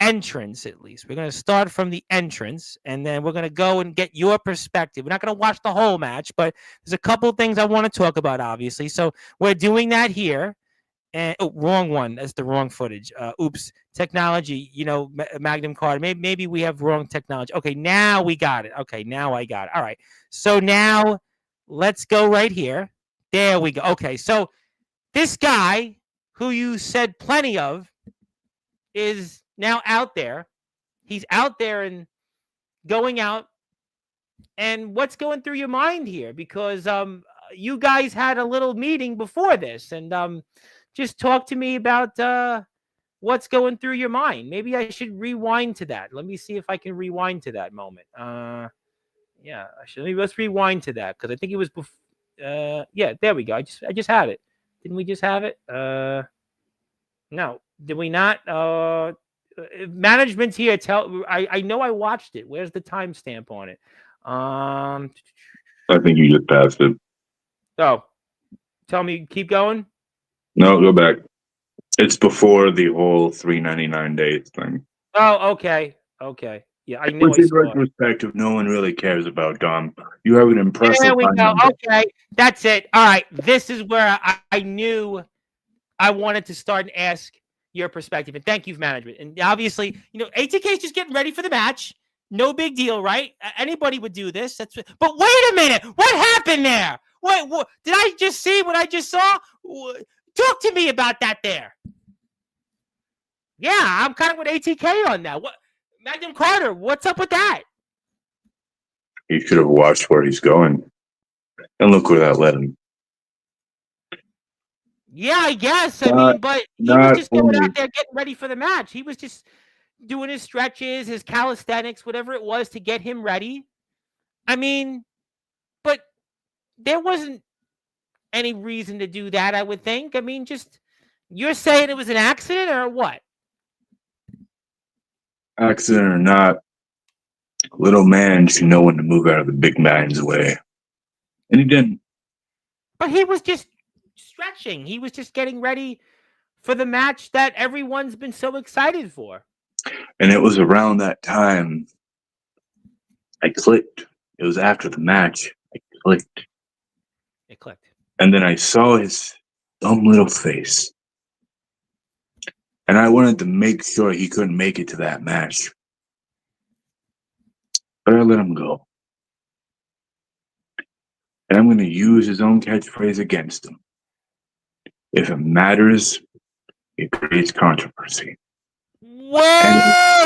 entrance, at least. We're going to start from the entrance, and then we're going to go and get your perspective. We're not going to watch the whole match, but there's a couple of things I want to talk about, obviously. So we're doing that here. And wrong one. That's the wrong footage. Oops. Technology, Magnum Carter. Maybe we have wrong technology. Okay, now we got it. Okay, now I got it. All right. So now let's go right here. There we go. Okay, so this guy who you said plenty of is now out there. He's out there and going out. And what's going through your mind here? Because you guys had a little meeting before this, and just talk to me about what's going through your mind. Maybe I should rewind to that. Let me see if I can rewind to that moment. Yeah, let's rewind to that because I think it was before. Yeah, there we go. I just had it. Didn't we just have it? No, did we not? Management's here. I know I watched it. Where's the timestamp on it? I think you just passed it. Oh, tell me. Keep going. No, go back. It's before the whole $3.99 days thing. Oh, okay. Yeah, I know. Which, in retrospective, no one really cares about, Dom. You have an impressive. There we go. Okay, that's it. All right, this is where I knew I wanted to start and ask your perspective. And thank you for management. And obviously, ATK is just getting ready for the match. No big deal, right? Anybody would do this. But wait a minute. What happened there? What did I just see? What I just saw? Talk to me about that there. Yeah, I'm kind of with ATK on that. What, Magnum Carter? What's up with that? He should have watched where he's going, and look where that led him. Yeah, I guess. I mean, but he was just going out there getting ready for the match. He was just doing his stretches, his calisthenics, whatever it was to get him ready. I mean, but there wasn't any reason to do that, I would think. I mean, just you're saying it was an accident or what? Accident or not, little man should know when to move out of the big man's way. And he didn't. But he was just stretching. He was just getting ready for the match that everyone's been so excited for. And it was around that time I clicked. It was after the match. I clicked. It clicked. And then I saw his dumb little face. And I wanted to make sure he couldn't make it to that match. But I let him go. And I'm going to use his own catchphrase against him. If it matters, it creates controversy. Whoa!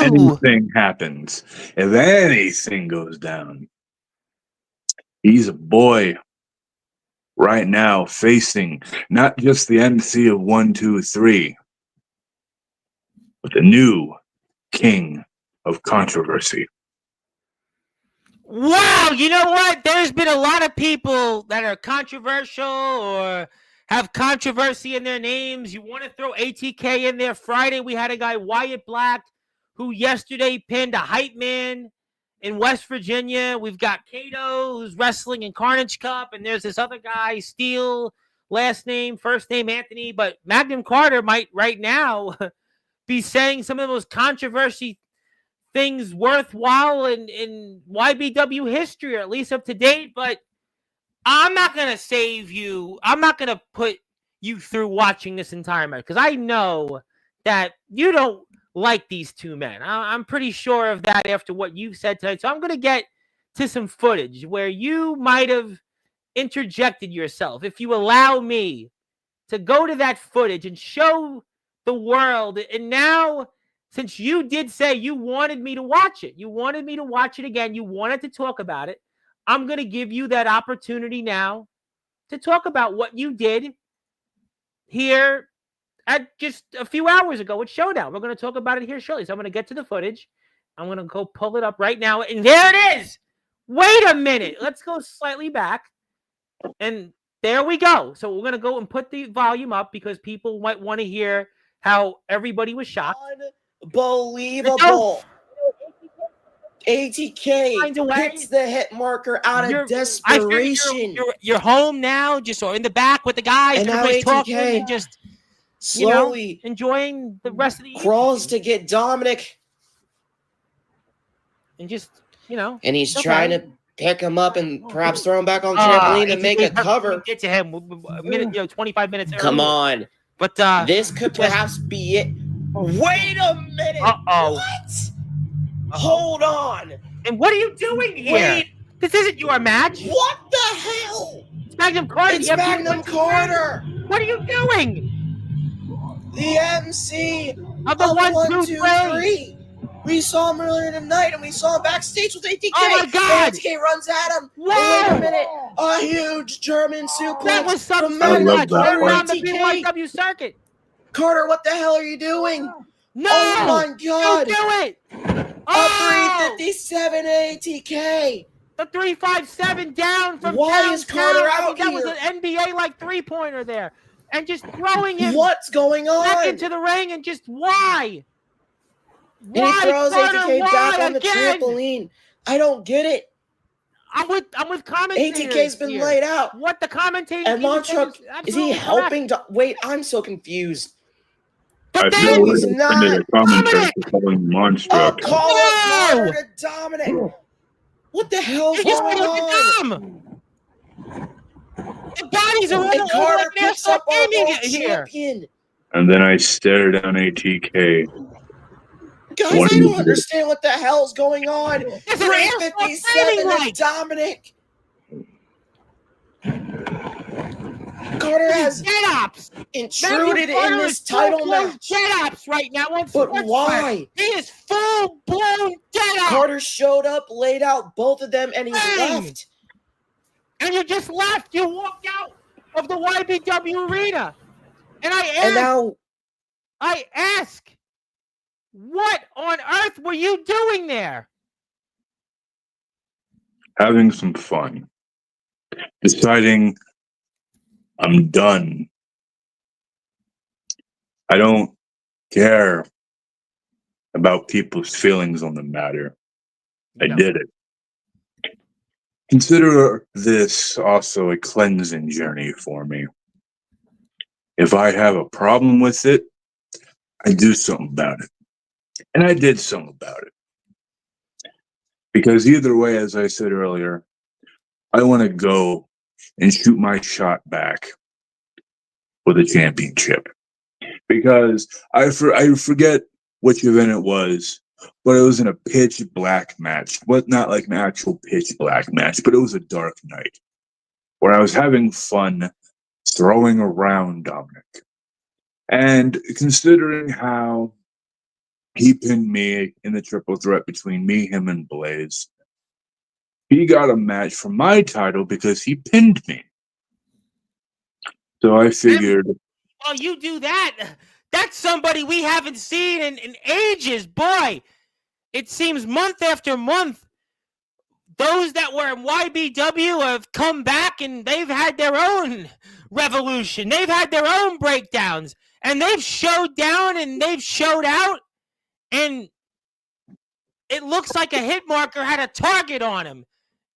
And if anything happens, if anything goes down, he's a boy right now facing not just the MC of 1, 2, 3, but the new king of controversy. Wow, you know what? There's been a lot of people that are controversial or have controversy in their names. You want to throw ATK in there. Friday, we had a guy, Wyatt Black, who yesterday pinned a hype man in West Virginia. We've got Kato, who's wrestling in Carnage Cup, and there's this other guy, Steele, last name, first name Anthony. But Magnum Carter might right now be saying some of the most controversy things worthwhile in YBW history, or at least up to date. But I'm not going to save you. I'm not going to put you through watching this entire match because I know that you don't like these two men. I'm pretty sure of that after what you've said tonight. So I'm going to get to some footage where you might have interjected yourself. If you allow me to go to that footage and show the world. And now, since you did say you wanted me to watch it, you wanted me to watch it again, you wanted to talk about it, I'm going to give you that opportunity now to talk about what you did here at just a few hours ago with Showdown. We're going to talk about it here shortly. So I'm going to get to the footage. I'm going to go pull it up right now. And there it is. Wait a minute. Let's go slightly back. And there we go. So we're going to go and put the volume up because people might want to hear how everybody was shocked. Unbelievable. ATK hits the hit marker out of desperation. You're home now, just in the back with the guys. And now everybody's ATK talking and just slowly enjoying the rest of the crawls to get Dominic. And just, And he's trying to pick him up and perhaps throw him back on the trampoline and make a cover. Get to him a minute, 25 minutes earlier. Come on. But this could perhaps be it. Wait a minute. Uh-oh. What? Hold on. And what are you doing here? Wait. This isn't your match. What the hell? It's Magnum Carter. It's Magnum Carter. What are you doing? The MC of the 1, 2, 3. We saw him earlier tonight, and we saw him backstage with ATK. Oh, my God. ATK runs at him. Whoa. Wait a minute. A huge German suplex. That was something around the BYW circuit. Carter, what the hell are you doing? No. Oh, my God. Don't do it. A 357 ATK. The 357 down from Why is Carter out that here? was an NBA three-pointer there. And just throwing him What's going on? back into the ring and just why? And he throws ATK back on the trampoline. I don't get it. I'm with commentators. ATK's been laid out. What the commentator? And Monstruck, is he helping? Wait, I'm so confused. But then he's not. Dominic Monstruck. Call it murder to Dominic. What the hell's going on? The bodies are all Carter picks up our world champion. And then I stare down ATK. Guys, I don't understand what the hell's going on. 357 Dominic. Carter has intruded in this title match. Dead-ops right now. But why? He is full-blown dead-ops. Carter showed up, laid out both of them, and he's left. And you just left. You walked out of the YBW arena. And I ask, what on earth were you doing there? Having some fun. Deciding I'm done. I don't care about people's feelings on the matter. I did it. Consider this also a cleansing journey for me. If I have a problem with it, I do something about it. And I did something about it. Because either way, as I said earlier, I want to go and shoot my shot back for the championship. Because I forget which event it was, but it was in a pitch black match. Well, not like an actual pitch black match, but it was a dark night where I was having fun throwing around Dominic. And considering how he pinned me in the triple threat between me, him, and Blaze, he got a match for my title because he pinned me. So I figured... Well, you do that. That's somebody we haven't seen in ages. Boy, it seems month after month, those that were in YBW have come back and they've had their own revolution. They've had their own breakdowns. And they've showed down and they've showed out. And it looks like a hit marker had a target on him.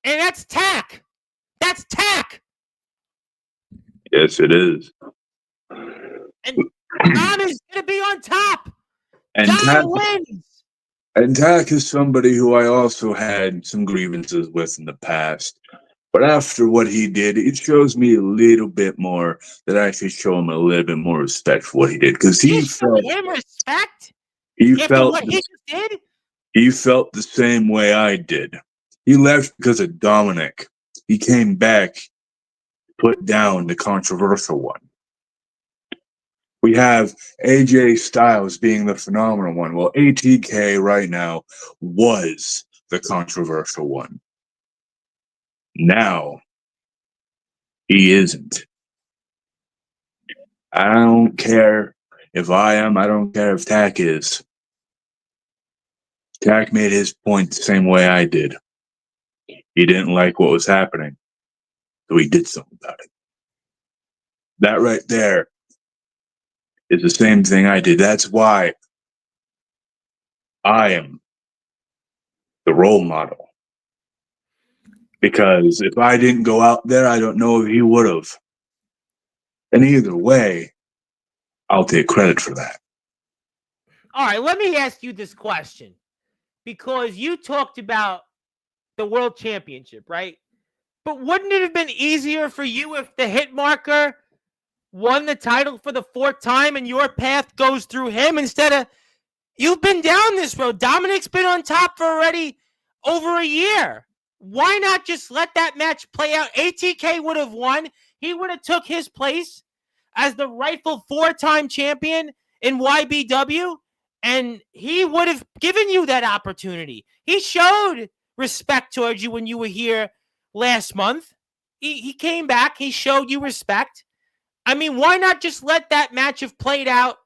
And that's tack. That's tack. Yes, it is. And Don is going to be on top. And Don wins. And Tack is somebody who I also had some grievances with in the past. But after what he did, it shows me a little bit more that I should show him a little bit more respect for what he did. Because he felt him respect? He felt what he just did? He felt the same way I did. He left because of Dominic. He came back, put down the controversial one. We have AJ Styles being the phenomenal one. Well, ATK right now was the controversial one. Now, he isn't. I don't care if I am. I don't care if Tack is. Tack made his point the same way I did. He didn't like what was happening, so he did something about it. That right there is the same thing I did. That's why I am the role model. Because if I didn't go out there, I don't know if he would have. And either way, I'll take credit for that. All right, let me ask you this question. Because you talked about the World Championship, right? But wouldn't it have been easier for you if the hit marker won the title for the fourth time and your path goes through him instead of... You've been down this road. Dominic's been on top for already over a year. Why not just let that match play out? ATK would have won. He would have took his place as the rightful four-time champion in YBW, and he would have given you that opportunity. He showed respect towards you when you were here last month. He came back. He showed you respect. I mean, why not just let that match have played out,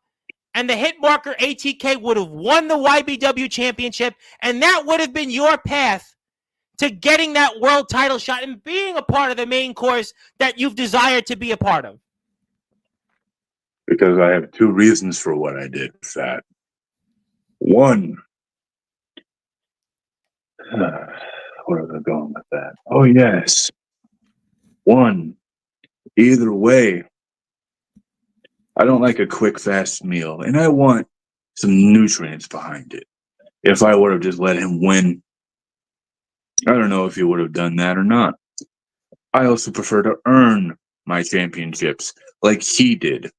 and the hit marker ATK would have won the YBW championship, and that would have been your path to getting that world title shot and being a part of the main course that you've desired to be a part of? Because I have two reasons for what I did with that. One, Where was I going with that? Oh, yes. One. Either way, I don't like a quick, fast meal, and I want some nutrients behind it. If I would have just let him win, I don't know if he would have done that or not. I also prefer to earn my championships like he did.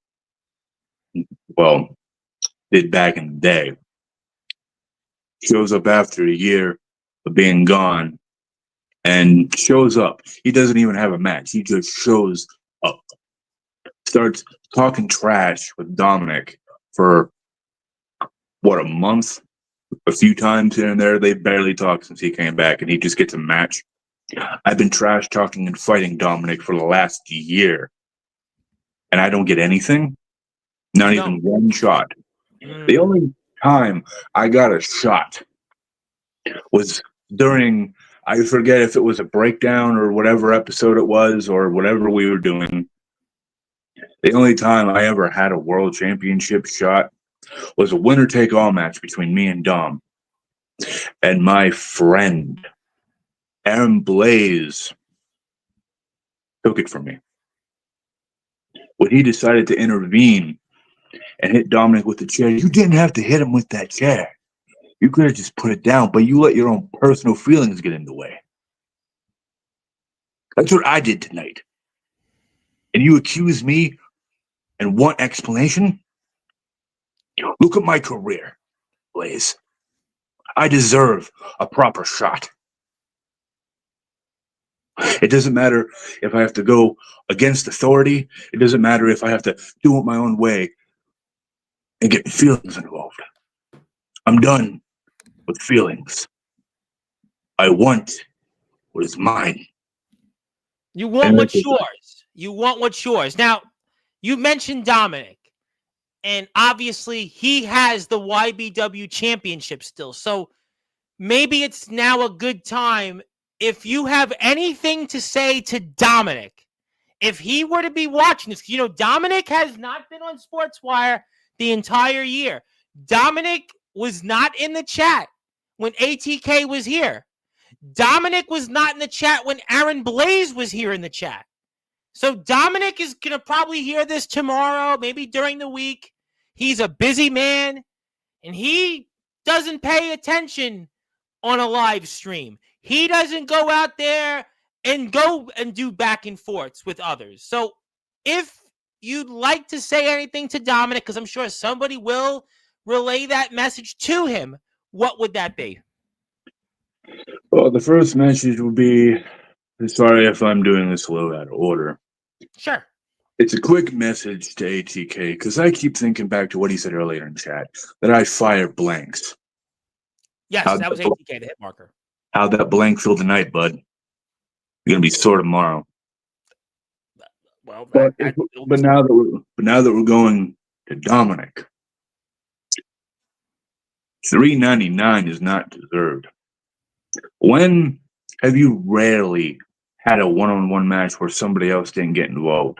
Well, did back in the day. Shows up after a year of being gone and shows up. He doesn't even have a match. He just shows up. Starts talking trash with Dominic for what, a month? A few times here and there. They barely talk since he came back, and he just gets a match. I've been trash talking and fighting Dominic for the last year, and I don't get anything. Not even one shot. The only time I got a shot was during, I forget if it was a breakdown or whatever episode it was or whatever we were doing. The only time I ever had a world championship shot was a winner-take-all match between me and Dom. And my friend, Aaron Blaze, took it from me. When he decided to intervene and hit Dominic with the chair, you didn't have to hit him with that chair. You could have just put it down, but you let your own personal feelings get in the way. That's what I did tonight. And you accuse me and want explanation? Look at my career, Blaze. I deserve a proper shot. It doesn't matter if I have to go against authority. It doesn't matter if I have to do it my own way and get feelings involved. I'm done with feelings. I want what is mine. You want what's yours. You want what's yours. Now, you mentioned Dominic, and obviously he has the YBW championship still. So maybe it's now a good time, if you have anything to say to Dominic, if he were to be watching this. Dominic has not been on Sportswire the entire year. Dominic was not in the chat when ATK was here. Dominic was not in the chat when Aaron Blaze was here in the chat. So Dominic is going to probably hear this tomorrow, maybe during the week. He's a busy man, and he doesn't pay attention on a live stream. He doesn't go out there and go and do back and forths with others. So if you'd like to say anything to Dominic, because I'm sure somebody will relay that message to him, what would that be? Well, the first message would be, sorry if I'm doing this a little out of order. Sure. It's a quick message to ATK, because I keep thinking back to what he said earlier in chat, that I fire blanks. Yes, that was ATK, the hit marker. How'd that blank feel tonight, bud? You're gonna be sore tomorrow. Well, but now that we're going to Dominic, $3.99 is not deserved. When have you rarely had a one-on-one match where somebody else didn't get involved?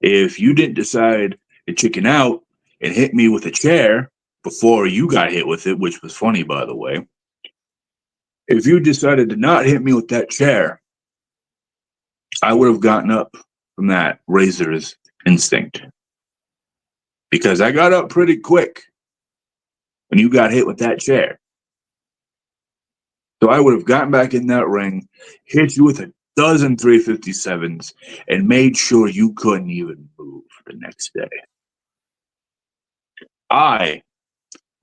If you didn't decide to chicken out and hit me with a chair before you got hit with it, which was funny, by the way, if you decided to not hit me with that chair, I would have gotten up from that razor's instinct. Because I got up pretty quick when you got hit with that chair. So I would have gotten back in that ring, hit you with a dozen 357s, and made sure you couldn't even move the next day. I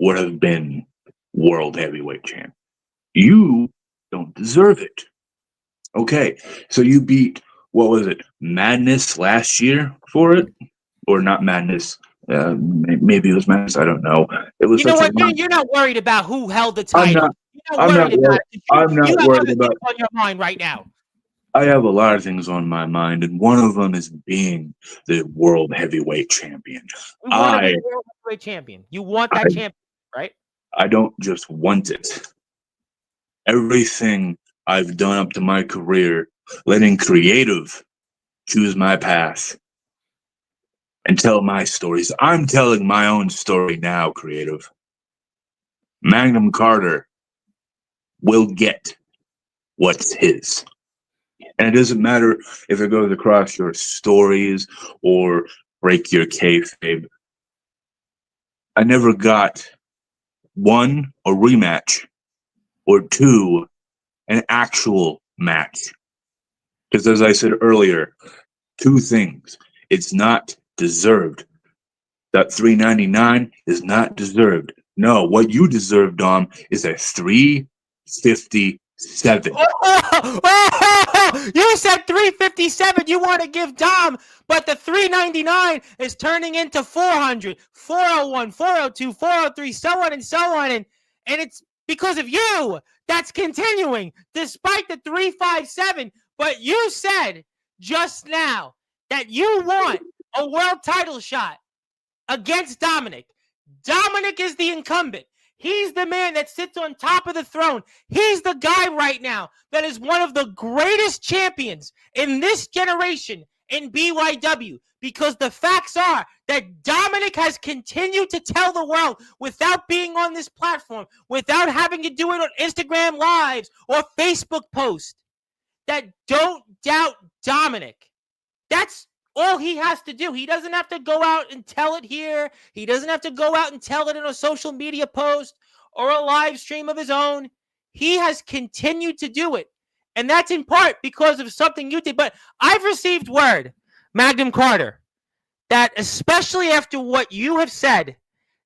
would have been world heavyweight champ. You don't deserve it. Okay, so you beat, what was it, Madness last year for it? Or not Madness. Maybe it was Madness. I don't know. It was. You know what? You're not worried about who held the title. I'm not worried about. On your mind right now. I have a lot of things on my mind, and one of them is being the world heavyweight champion. You want to be the world heavyweight champion. You want that champion, right? I don't just want it. Everything I've done up to my career, letting creative choose my path and tell my stories. I'm telling my own story now, creative. Magnum Carter will get what's his. And it doesn't matter if it goes across your stories or break your kayfabe. I never got, one, a rematch, or two, an actual match. Because as I said earlier, two things. It's not deserved. That $3.99 is not deserved. No, what you deserve, Dom, is a $3.57. You said $3.57 you want to give Dom, but the $3.99 is turning into $400, $401, $402, $403, so on and so on. And it's because of you that's continuing despite the $3.57. But you said just now that you want a world title shot against Dominic. Dominic is the incumbent. He's the man that sits on top of the throne. He's the guy right now that is one of the greatest champions in this generation in BYW, because the facts are that Dominic has continued to tell the world without being on this platform, without having to do it on Instagram Lives or Facebook posts, that don't doubt Dominic. That's all he has to do. He doesn't have to go out and tell it here. He doesn't have to go out and tell it in a social media post or a live stream of his own. He has continued to do it. And that's in part because of something you did. But I've received word, Magnum Carter, that especially after what you have said,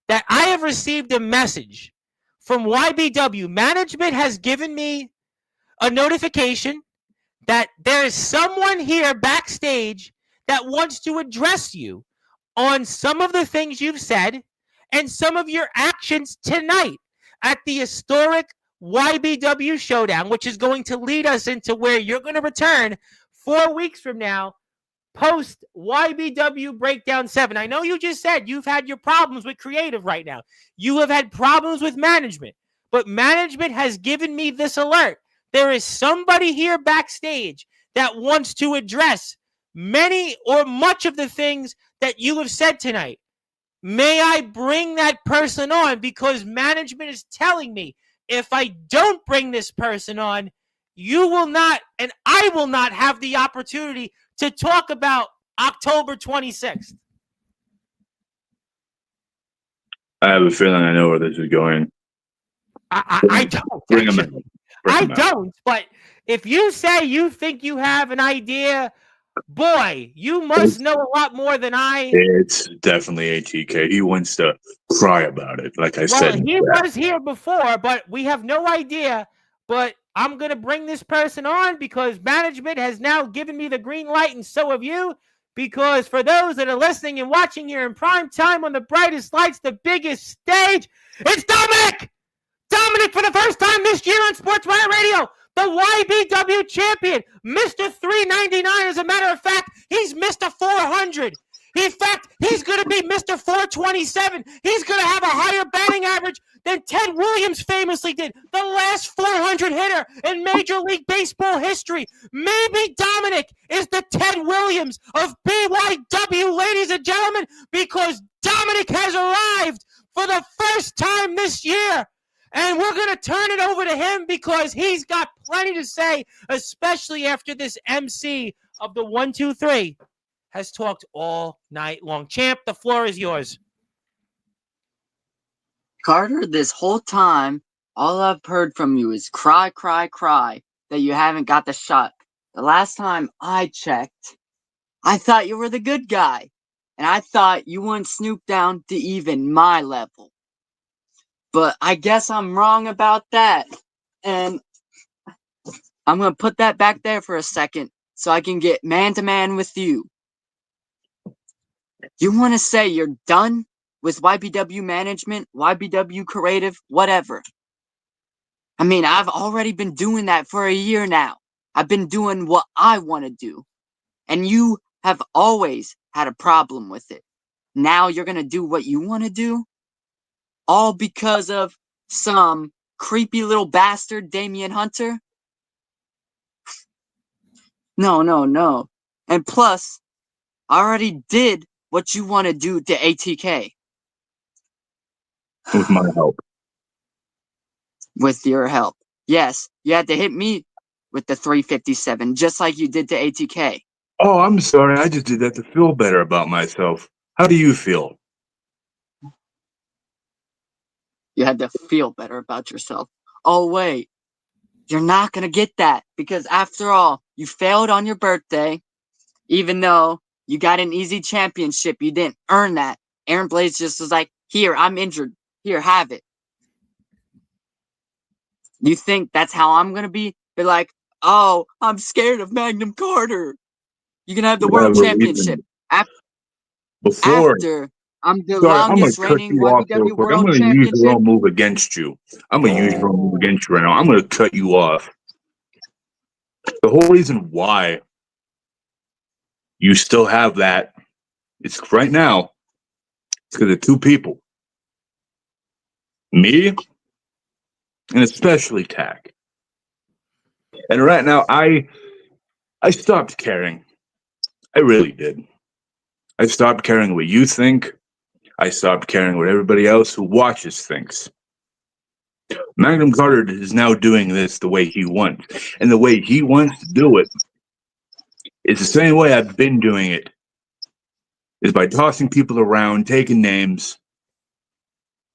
that I have received a message from YBW. Management has given me a notification that there is someone here backstage that wants to address you on some of the things you've said and some of your actions tonight at the historic YBW Showdown, which is going to lead us into where you're going to return 4 weeks from now, post YBW Breakdown 7. I know you just said you've had your problems with creative right now. You have had problems with management, but management has given me this alert. There is somebody here backstage that wants to address many or much of the things that you have said tonight. May I bring that person on? Because management is telling me if I don't bring this person on, you will not, and I will not have the opportunity to talk about October 26th. I have a feeling I know where this is going. I don't. Bring him in. I don't, but if you say you think you have an idea, boy, you must know a lot more than I. It's definitely ATK. He wants to cry about it, like I said. He was here before, but we have no idea. But I'm going to bring this person on because management has now given me the green light, and so have you. Because for those that are listening and watching here in prime time on the brightest lights, the biggest stage, it's Dominic! Dominic, for the first time this year on Sportswire Radio, the YBW champion, Mr. $3.99. As a matter of fact, he's Mr. 400. In fact, he's going to be Mr. 427. He's going to have a higher batting average than Ted Williams famously did, the last 400 hitter in Major League Baseball history. Maybe Dominic is the Ted Williams of BYW, ladies and gentlemen, because Dominic has arrived for the first time this year. And we're going to turn it over to him because he's got plenty to say, especially after this MC of the 1, 2, 3 has talked all night long. Champ, the floor is yours. Carter, this whole time, all I've heard from you is cry, cry, cry that you haven't got the shot. The last time I checked, I thought you were the good guy, and I thought you wouldn't snoop down to even my level. But I guess I'm wrong about that. And I'm going to put that back there for a second so I can get man-to-man with you. You want to say you're done with YBW management, YBW creative, whatever. I mean, I've already been doing that for a year now. I've been doing what I want to do. And you have always had a problem with it. Now you're going to do what you want to do? All because of some creepy little bastard, Damian Hunter? No. And plus, I already did what you want to do to ATK. With my help. With your help. Yes, you had to hit me with the 357, just like you did to ATK. Oh, I'm sorry. I just did that to feel better about myself. How do you feel? You had to feel better about yourself. Oh, wait. You're not going to get that because after all, you failed on your birthday. Even though you got an easy championship, you didn't earn that. Aaron Blaze just was like, here, I'm injured. Here, have it. You think that's how I'm going to be? Be like, oh, I'm scared of Magnum Carter. You can have the world Whatever championship. reason. Before, After I'm the sorry, I'm going longest to cut reigning you off real YBW quick. I'm world going to use your championship. own move against you. I'm going to use your own move against you right now. I'm going to cut you off. The whole reason why you still have that, it's right now, it's because of two people. Me, and especially Tack. And right now, I stopped caring. I really did. I stopped caring what you think. I stopped caring what everybody else who watches thinks. Magnum Carter is now doing this the way he wants. And the way he wants to do it is the same way I've been doing it. Is by tossing people around, taking names,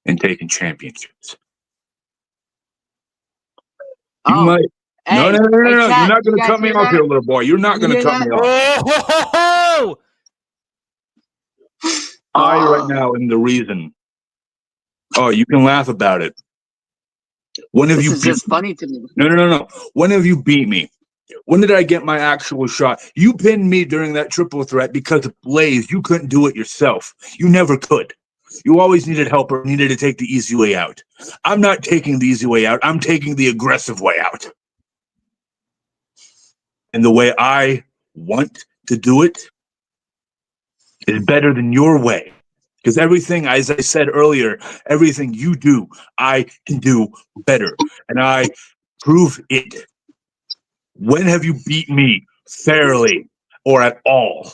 and taking championships. You might. No. Hey, You're chat, not you going to guys cut me hear off that? here, little boy. You're not You going to hear cut me that? off. I right now am the reason. Oh, you can laugh about it. When have This you is beat just me? funny to me. No. When have you beat me? When did I get my actual shot? You pinned me during that triple threat because of Blaze. You couldn't do it yourself. You never could. You always needed help or needed to take the easy way out. I'm not taking the easy way out. I'm taking the aggressive way out. And the way I want to do it is better than your way. Because everything, as I said earlier, everything you do, I can do better. And I prove it. When have you beat me fairly or at all?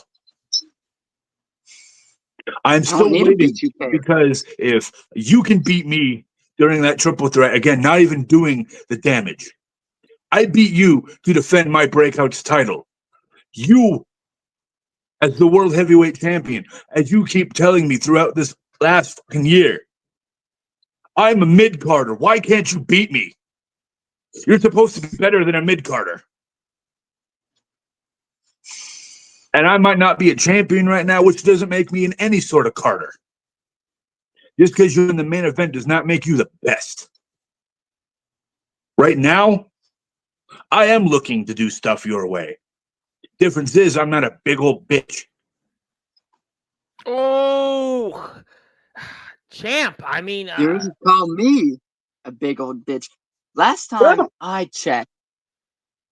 I'm still waiting because if you can beat me during that triple threat, again, not even doing the damage, I beat you to defend my Breakouts title. You, as the world heavyweight champion, as you keep telling me throughout this last fucking year, I'm a mid-carder. Why can't you beat me? You're supposed to be better than a mid-carder. And I might not be a champion right now, which doesn't make me in any sort of Carter. Just because you're in the main event does not make you the best. Right now, I am looking to do stuff your way. Difference is, I'm not a big old bitch. Oh, champ. I mean, You call me a big old bitch. Last time I checked,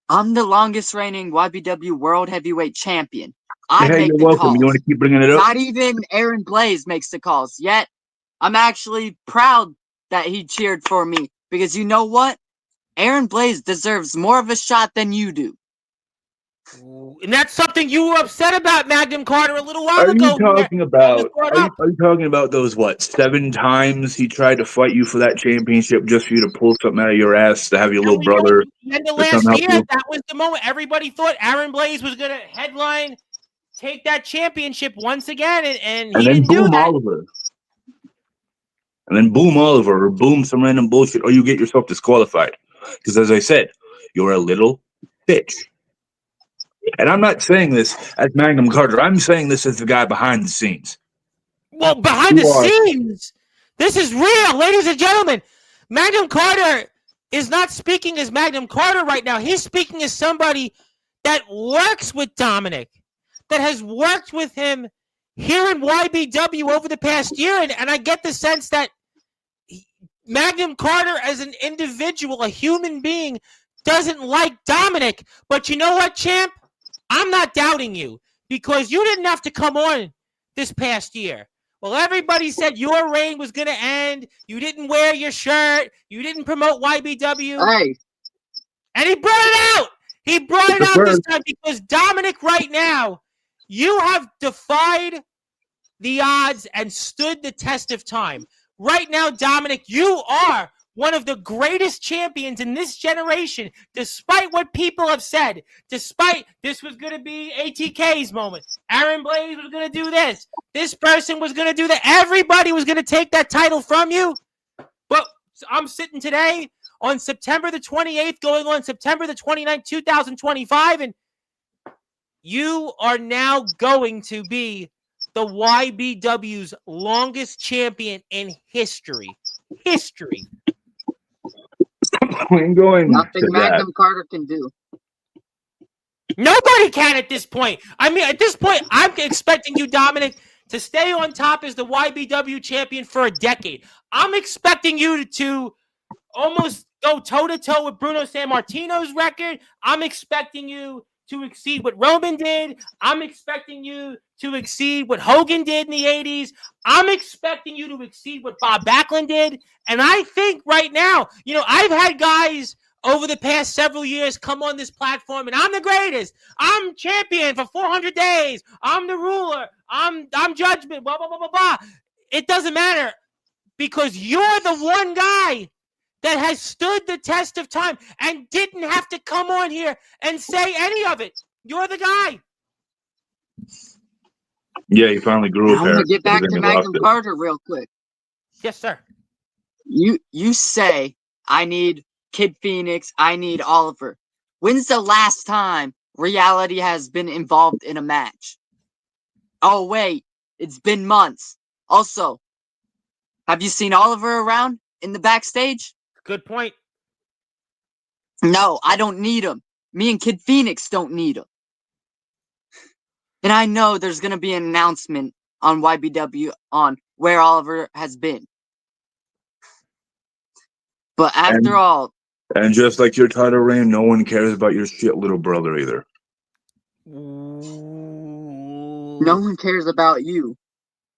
I'm the longest reigning YBW World Heavyweight Champion. I make you're the welcome. calls. You want to keep bringing it up? Not even Aaron Blaze makes the calls. Yet, I'm actually proud that he cheered for me. Because you know what? Aaron Blaze deserves more of a shot than you do. and that's something you were upset about, Magnum Carter, a little while Are you ago. talking about? Are you talking about those 7 times he tried to fight you for that championship just for you to pull something out of your ass to have your little brother? And the last year, that was the moment everybody thought Aaron Blaze was going to headline, take that championship once again, and he didn't do that. Oliver. And then boom Oliver, or boom some random bullshit, or you get yourself disqualified. Because as I said, you're a little bitch. And I'm not saying this as Magnum Carter. I'm saying this as the guy behind the scenes. Well, behind the scenes, this is real, ladies and gentlemen. Magnum Carter is not speaking as Magnum Carter right now. He's speaking as somebody that works with Dominic, that has worked with him here in YBW over the past year. And I get the sense that Magnum Carter as an individual, a human being, doesn't like Dominic. But you know what, champ? I'm not doubting you because you didn't have to come on this past year. Well, everybody said your reign was going to end. You didn't wear your shirt. You didn't promote YBW. Hey. And he brought it out. He brought it out this time because Dominic, right now, you have defied the odds and stood the test of time. Right now, Dominic, you are one of the greatest champions in this generation, despite what people have said, despite this was going to be ATK's moment. Aaron Blaze was going to do this. This person was going to do that. Everybody was going to take that title from you. But I'm sitting today on September the 28th, going on September the 29th, 2025, and you are now going to be the YBW's longest champion in history. History. I'm going Nothing to Magnum Carter can do. Nobody can at this point. I mean, at this point, I'm expecting you, Dominic, to stay on top as the YBW champion for a decade. I'm expecting you to almost go toe-to-toe with Bruno Sammartino's record. I'm expecting you to exceed what Roman did. I'm expecting you to exceed what Hogan did in the 80s. I'm expecting you to exceed what Bob Backlund did. And I think right now, I've had guys over the past several years come on this platform, and I'm the greatest. I'm champion for 400 days. I'm the ruler. I'm judgment, blah, blah, blah, blah, blah. It doesn't matter because you're the one guy that has stood the test of time and didn't have to come on here and say any of it. You're the guy. Yeah, he finally grew I'm up. going to get back to Magnum Carter real quick. Yes, sir. You say, I need Kid Phoenix, I need Oliver. When's the last time reality has been involved in a match? Oh, wait, it's been months. Also, have you seen Oliver around in the backstage? Good point. No, I don't need him. Me and Kid Phoenix don't need him. And I know there's going to be an announcement on YBW on where Oliver has been. But after all... And just like your title reign, no one cares about your shit little brother either. No one cares about you.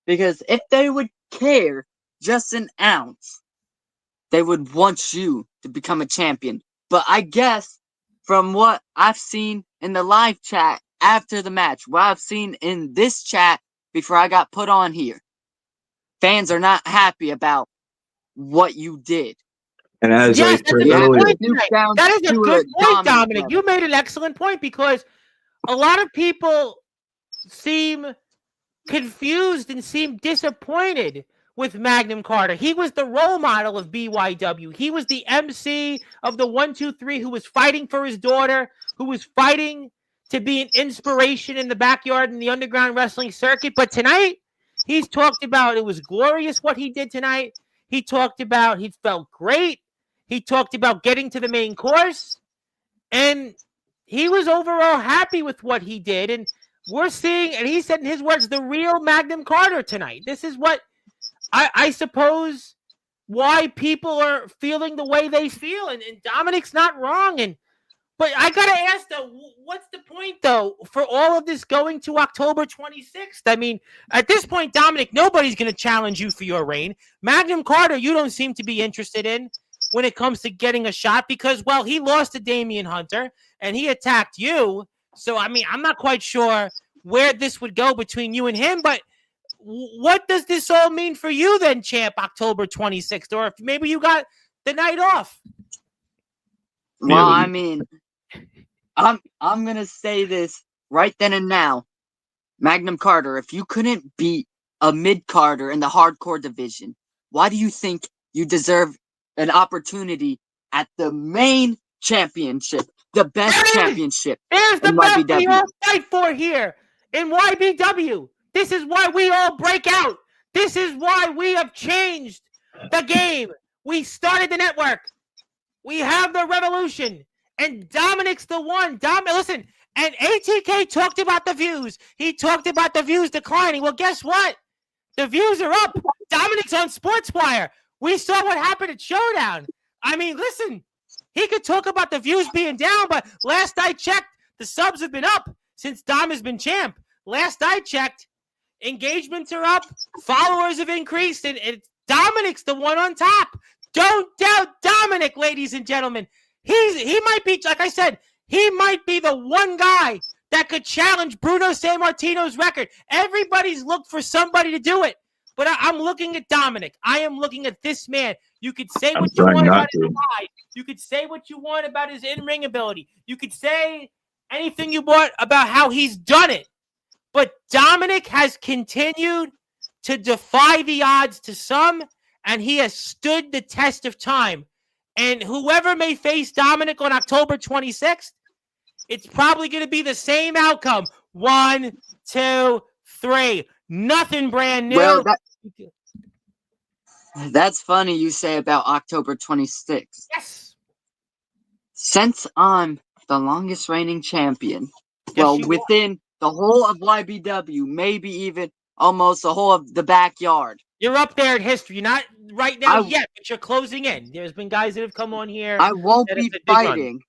Because if they would care just an ounce, they would want you to become a champion. But I guess from what I've seen in the live chat after the match, what I've seen in this chat before I got put on here, fans are not happy about what you did. And as yes, I said earlier, that is a good point, Dominic. You made an excellent point because a lot of people seem confused and seem disappointed with Magnum Carter. He was the role model of BYW. He was the MC of the 1, 2, 3 who was fighting for his daughter, who was fighting to be an inspiration in the backyard in the underground wrestling circuit. But tonight, he's talked about it was glorious what he did tonight. He talked about he felt great. He talked about getting to the main course. And he was overall happy with what he did. And we're seeing, and he said in his words, the real Magnum Carter tonight. This is what I suppose why people are feeling the way they feel. And Dominic's not wrong. But I got to ask, though, what's the point, though, for all of this going to October 26th? I mean, at this point, Dominic, nobody's going to challenge you for your reign. Magnum Carter, you don't seem to be interested in when it comes to getting a shot because, well, he lost to Damian Hunter, and he attacked you. So, I mean, I'm not quite sure where this would go between you and him, but what does this all mean for you then, champ, October 26th? Or if maybe you got the night off? Well, I mean, I'm going to say this right then and now. Magnum Carter, if you couldn't beat a mid-carder in the hardcore division, why do you think you deserve an opportunity at the main championship, the best championship There's the in best YBW? we all fight for here in YBW. This is why we all break out. This is why we have changed the game. We started the network. We have the revolution. And Dominic's the one. Listen, and ATK talked about the views. He talked about the views declining. Well, guess what? The views are up. Dominic's on Sportzwire. We saw what happened at Showdown. I mean, listen, he could talk about the views being down, but last I checked, the subs have been up since Dom has been champ. Last I checked, engagements are up, followers have increased, and Dominic's the one on top. Don't doubt Dominic, ladies and gentlemen. He might be, like I said, he might be the one guy that could challenge Bruno Sammartino's record. Everybody's looked for somebody to do it, But I'm looking at Dominic. I am looking at this man. You could say I'm what you trying want not about his to. size. You could say what you want about his in-ring ability. You could say anything you want about how he's done it. But Dominic has continued to defy the odds to some, and he has stood the test of time. And whoever may face Dominic on October 26th, it's probably going to be the same outcome. 1, 2, 3. Nothing brand new. Well, that's funny you say about October 26th. Yes. Since I'm the longest reigning champion, Yes, within the whole of YBW, maybe even almost the whole of the backyard. You're up there in history. You're not right now yet, but you're closing in. There's been guys that have come on here. I won't be fighting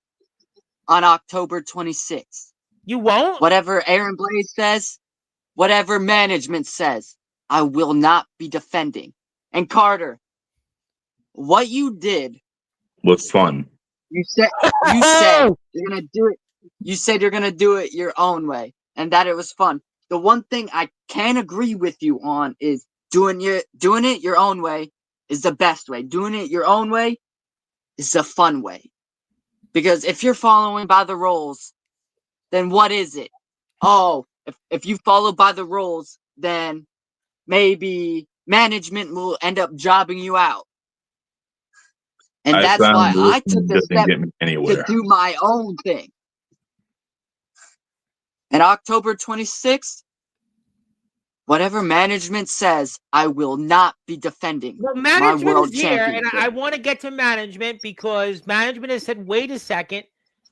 on October 26th. You won't? Whatever Aaron Blaze says, whatever management says, I will not be defending. And Carter, what you did was fun. You said you're gonna do it. You said you're gonna do it your own way, and that it was fun. The one thing I can agree with you on is doing it your own way is the best way. Doing it your own way is the fun way. Because if you're following by the rules, then what is it? Oh, if you follow by the rules, then maybe management will end up jobbing you out. And that's why I took the step to do my own thing. And October 26th, whatever management says, I will not be defending my world championship. And I want to get to management because management has said, wait a second,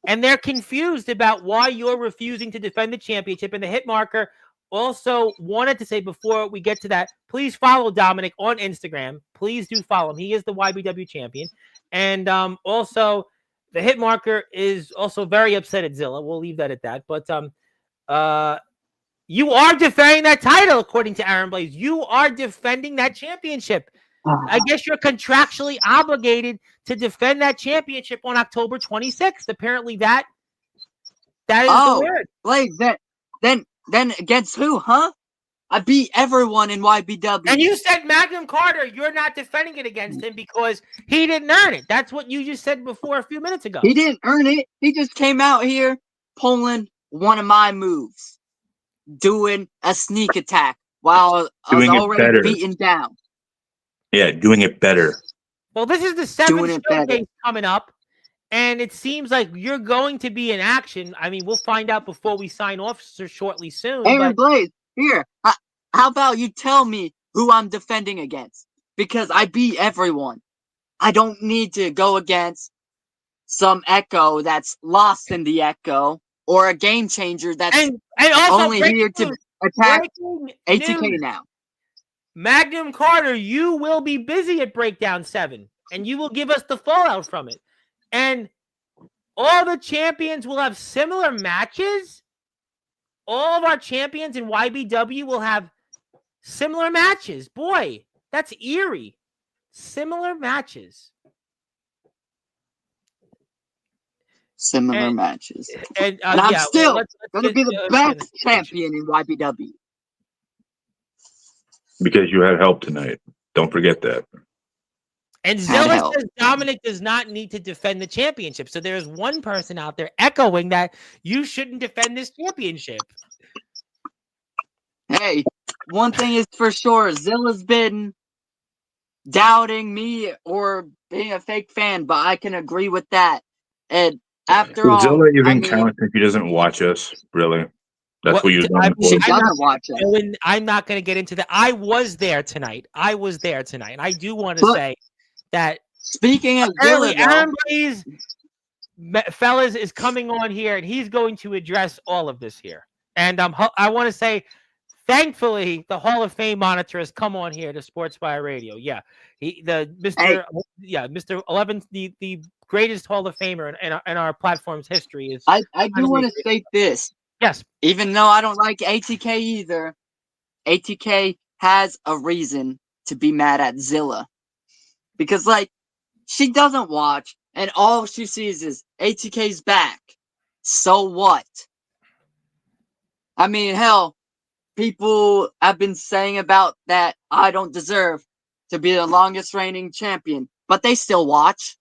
and they're confused about why you're refusing to defend the championship. And the hit marker also wanted to say before we get to that, please follow Dominic on Instagram. Please do follow him. He is the YBW champion. And also, the hit marker is also very upset at Zilla. We'll leave that at that. But you are defending that title, according to Aaron Blaze. You are defending that championship. I guess you're contractually obligated to defend that championship on October 26th. Apparently, that is the word. Blaze, then against who, huh? I beat everyone in YBW. And you said Magnum Carter, you're not defending it against him because he didn't earn it. That's what you just said before a few minutes ago. He didn't earn it. He just came out here pulling one of my moves, doing a sneak attack while I was already beaten down. Yeah, doing it better. Well, this is the 7th showcase coming up, and it seems like you're going to be in action. I mean, we'll find out before we sign off shortly soon. Aaron Blaze, here, how about you tell me who I'm defending against? Because I beat everyone. I don't need to go against some Echo that's lost in the Echo or a game changer that's and also only here to attack ATK now. Magnum Carter, you will be busy at Breakdown 7, and you will give us the fallout from it. And all the champions will have similar matches. All of our champions in YBW will have similar matches. Boy, that's eerie. Similar matches. Similar matches. And I'm still going to be the best champion in YBW. Because you had help tonight. Don't forget that. And Zilla says Dominic does not need to defend the championship. So there's one person out there echoing that you shouldn't defend this championship. Hey, one thing is for sure. Zilla's been doubting me or being a fake fan, but I can agree with that. And after all, Zilla even counts if he doesn't watch us, really. That's what you're doing. She doesn't watch us. I'm not going to get into that. I was there tonight. And I do want to say that speaking of Zilla, Aaron Blaze, fellas, is coming on here, and he's going to address all of this here. And I want to say, thankfully, the Hall of Fame monitor has come on here to Sportzwire Radio. Yeah, Mr. 11, the greatest Hall of Famer in our platform's history is. I do want to state this. Yes. Even though I don't like ATK either, ATK has a reason to be mad at Zilla. Because, she doesn't watch, and all she sees is ATK's back. So what? I mean, hell, people have been saying about that I don't deserve to be the longest reigning champion, but they still watch.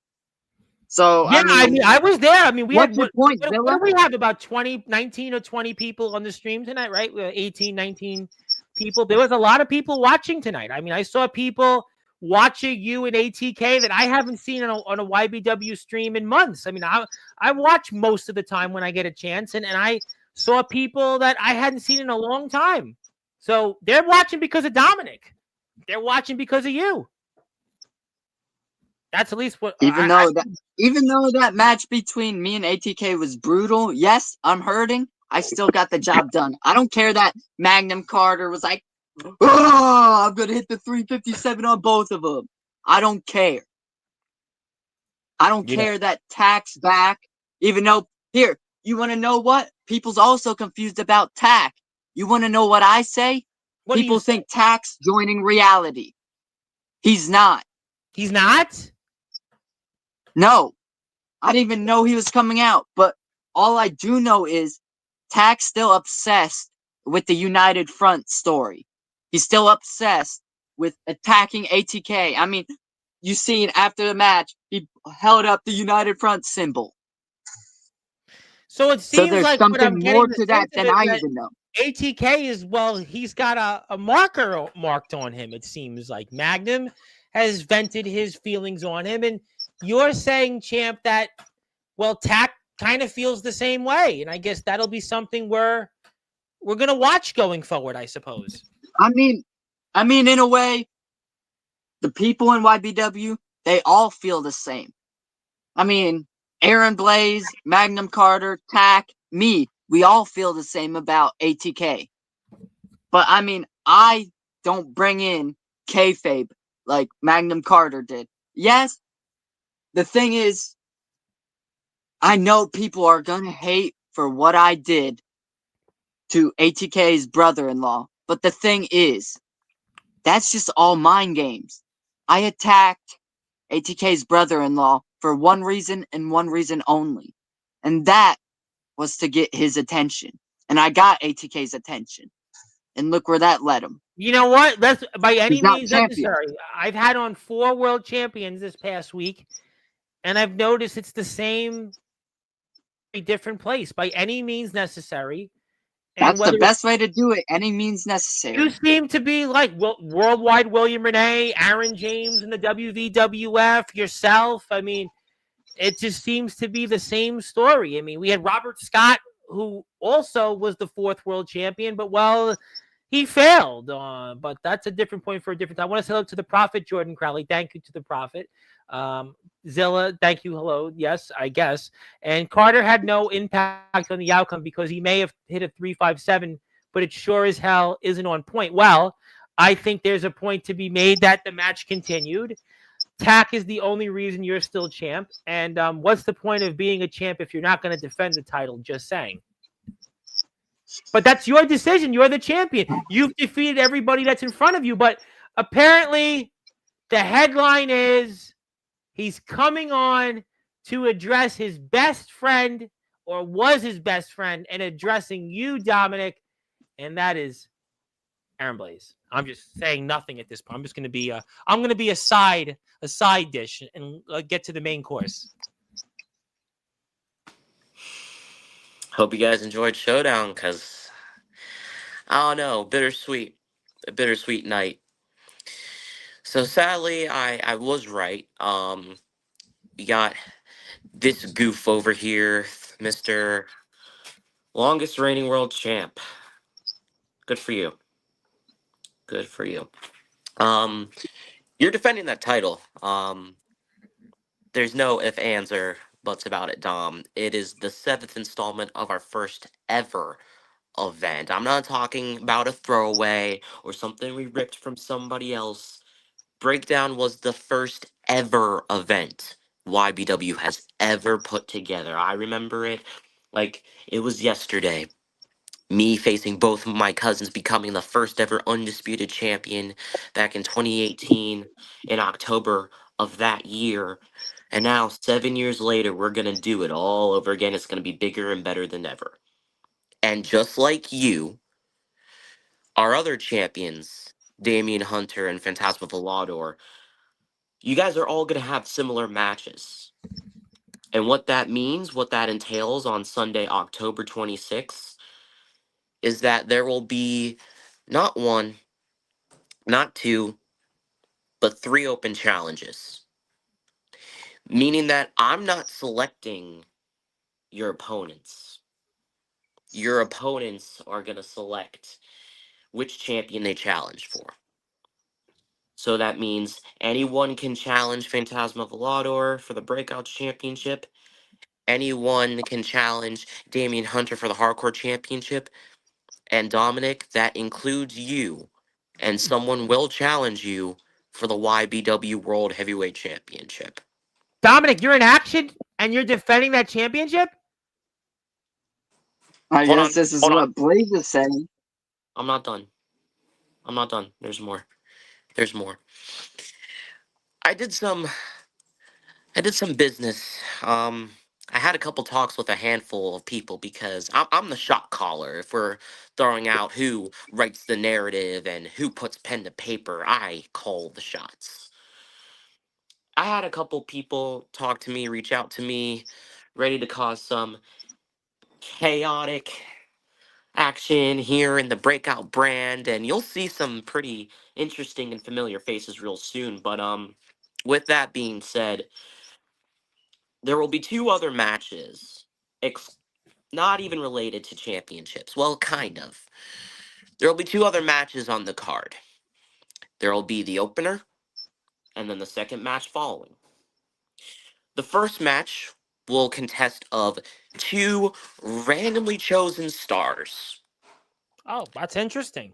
So, Yeah, I mean, I was there. I mean, we had what's your point, what Villa? do we have? About 20, 19 or 20 people on the stream tonight, right? We 18, 19 people. There was a lot of people watching tonight. I mean, I saw people watching you and ATK that I haven't seen on a YBW stream in months. I mean, I watch most of the time when I get a chance, and I saw people that I hadn't seen in a long time. So they're watching because of Dominic. They're watching because of you. That's at least what Even though that match between me and ATK was brutal, yes, I'm hurting. I still got the job done. I don't care that Magnum Carter was like, "Oh, I'm gonna hit the 357 on both of them." I don't care. I don't care that Tack's back. Even though, here, you want to know what? People's also confused about Tack. You want to know what I say? What do you People say? think Tack's joining reality. He's not. He's not? No. I didn't even know he was coming out. But all I do know is Tack's still obsessed with the United Front story. He's still obsessed with attacking ATK. I mean, you seen after the match, he held up the United Front symbol. So it seems there's like what I'm something more getting to that than I even know. ATK is, well, he's got a marker marked on him, it seems like. Magnum has vented his feelings on him, and you're saying, Champ, that, well, Tack kind of feels the same way, and I guess that'll be something we're going to watch going forward, I suppose. I mean, in a way, the people in YBW, they all feel the same. I mean, Aaron Blaze, Magnum Carter, Tack, me, we all feel the same about ATK. But I mean, I don't bring in kayfabe like Magnum Carter did. Yes, the thing is, I know people are gonna hate for what I did to ATK's brother-in-law. But the thing is, that's just all mind games. I attacked ATK's brother-in-law for one reason and one reason only. And that was to get his attention. And I got ATK's attention. And look where that led him. You know what? That's by any means champion. necessary. I've had on 4 world champions this past week, and I've noticed it's the same, a different place. By any means necessary. And that's the best way to do it. Any means necessary. You seem to be like worldwide William Renee, Aaron James in the WVWF, yourself. I mean, it just seems to be the same story. I mean, we had Robert Scott, who also was the 4th world champion, but, well, he failed. But that's a different point for a different time. I want to say hello to the Prophet, Jordan Crowley. Thank you to the Prophet. Zilla, thank you. Hello. Yes, I guess. And Carter had no impact on the outcome because he may have hit a 357, but it sure as hell isn't on point. Well, I think there's a point to be made that the match continued. Tack is the only reason you're still champ. And what's the point of being a champ if you're not going to defend the title? Just saying. But that's your decision. You're the champion. You've defeated everybody that's in front of you. But apparently the headline is he's coming on to address his best friend, or was his best friend, and addressing you, Dominic, and that is Aaron Blaze. I'm just saying nothing at this point. I'm just going to be a side dish and get to the main course. Hope you guys enjoyed Showdown, because I don't know, a bittersweet night. So sadly, I was right. We got this goof over here, Mr. Longest reigning world champ. Good for you. Good for you. You're defending that title. There's no ifs, ands, or buts about it, Dom. It is the 7th installment of our first ever event. I'm not talking about a throwaway or something we ripped from somebody else. Breakdown was the first ever event YBW has ever put together. I remember it like it was yesterday. Me facing both of my cousins, becoming the first ever undisputed champion back in 2018 in October of that year. And now, 7 years later, we're going to do it all over again. It's going to be bigger and better than ever. And just like you, Our other champions, Damian Hunter and Phantasma Volador, you guys are all going to have similar matches. And what that means, what that entails on Sunday, October 26th, is that there will be not one, not two, but 3 open challenges. Meaning that I'm not selecting your opponents. Your opponents are going to select which champion they challenge for. So that means anyone can challenge Phantasma Volador for the Breakouts Championship. Anyone can challenge Damian Hunter for the Hardcore Championship. And Dominic, that includes you. And someone will challenge you for the YBW World Heavyweight Championship. Dominic, you're in action and you're defending that championship? I Hold guess on, this is hold on. what Blaze is saying. I'm not done. I'm not done. There's more. There's more. I did some business. I had a couple talks with a handful of people because I'm the shot caller. If we're throwing out who writes the narrative and who puts pen to paper, I call the shots. I had a couple people talk to me, reach out to me, ready to cause some chaotic action here in the Breakout brand, and you'll see some pretty interesting and familiar faces real soon. But with that being said, there will be 2 other matches, not even related to championships. Well, kind of. There will be 2 other matches on the card. There will be the opener, and then the second match following. The first match will contest of 2 randomly chosen stars. Oh, that's interesting.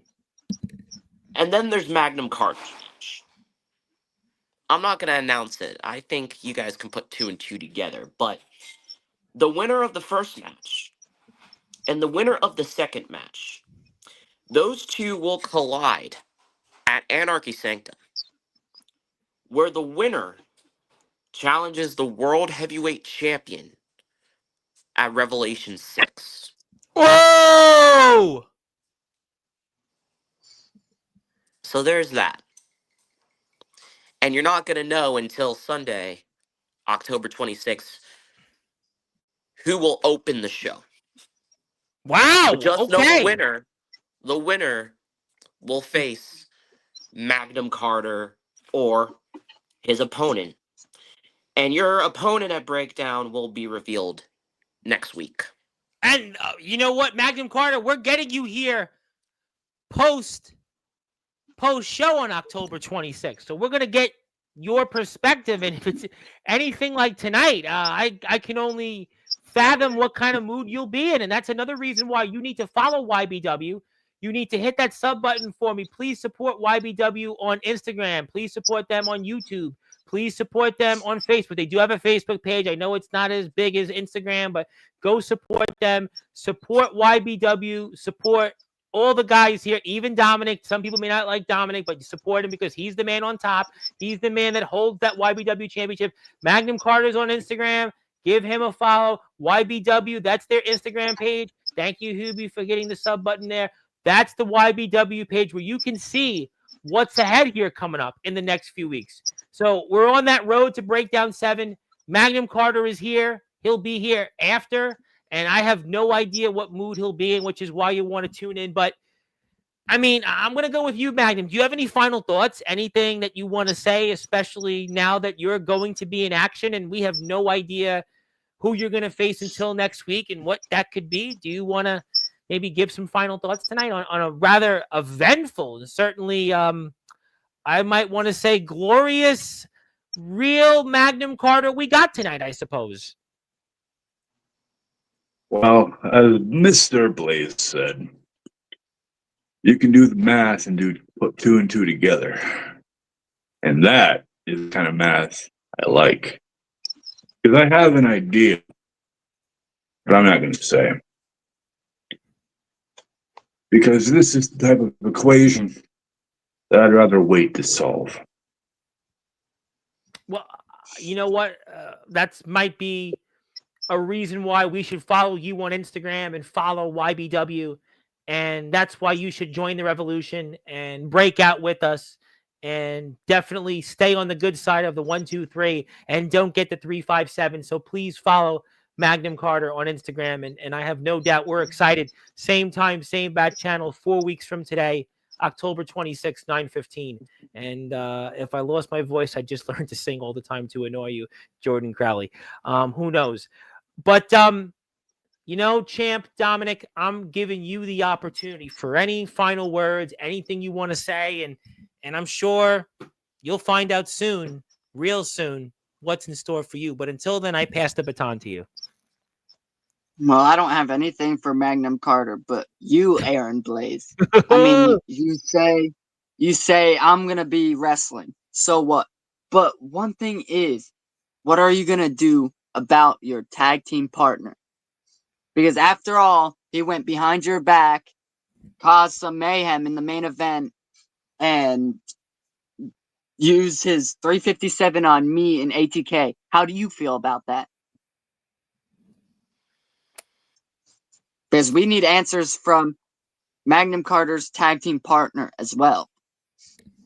And then there's Magnum Carter's match. I'm not going to announce it. I think you guys can put 2 and 2 together. But the winner of the first match and the winner of the second match, those 2 will collide at Anarchy Sanctum, where the winner challenges the World Heavyweight Champion at Revelation 6. Whoa! So there's that. And you're not going to know until Sunday, October 26th, who will open the show. Wow! But just know Okay. the winner will face Magnum Carter or his opponent. And your opponent at Breakdown will be revealed next week. And you know what, Magnum Carter, we're getting you here post show on October 26th. So we're going to get your perspective. And if it's anything like tonight, I can only fathom what kind of mood you'll be in. And that's another reason why you need to follow YBW. You need to hit that sub button for me. Please support YBW on Instagram. Please support them on YouTube. Please support them on Facebook. They do have a Facebook page. I know it's not as big as Instagram, but go support them. Support YBW. Support all the guys here, even Dominic. Some people may not like Dominic, but you support him because he's the man on top. He's the man that holds that YBW championship. Magnum Carter's on Instagram. Give him a follow. YBW, that's their Instagram page. Thank you, Hubie, for getting the sub button there. That's the YBW page where you can see what's ahead here coming up in the next few weeks. So we're on that road to Breakdown 7. Magnum Carter is here. He'll be here after. And I have no idea what mood he'll be in, which is why you want to tune in. But, I mean, I'm going to go with you, Magnum. Do you have any final thoughts? Anything that you want to say, especially now that you're going to be in action and we have no idea who you're going to face until next week and what that could be? Do you want to maybe give some final thoughts tonight on a rather eventful and certainly, I might want to say, glorious, real Magnum Carter we got tonight, I suppose? Well, as Mr. Blaze said, you can do the math and put 2 and 2 together. And that is the kind of math I like. Because I have an idea, but I'm not going to say. Because this is the type of equation that I'd rather wait to solve. Well, you know what? That might be a reason why we should follow you on Instagram and follow YBW And that's why you should join the revolution and break out with us. And definitely stay on the good side of the 1, 2, 3 and don't get the 3, 5, 7. So please follow Magnum Carter on Instagram. And I have no doubt we're excited. Same time, same bat channel, 4 weeks from today, October 26th, 9:15. And if I lost my voice, I just learned to sing all the time to annoy you, Jordan Crowley. Who knows? But champ Dominic, I'm giving you the opportunity for any final words, anything you want to say, and I'm sure you'll find out soon, real soon, what's in store for you. But until then, I pass the baton to you. Well, I don't have anything for Magnum Carter, but you, Aaron Blaze. I mean, you say I'm gonna be wrestling. So what? But one thing is, what are you gonna do about your tag team partner? Because after all, he went behind your back, caused some mayhem in the main event, and used his 357 on me and ATK. How do you feel about that? Because we need answers from Magnum Carter's tag team partner as well.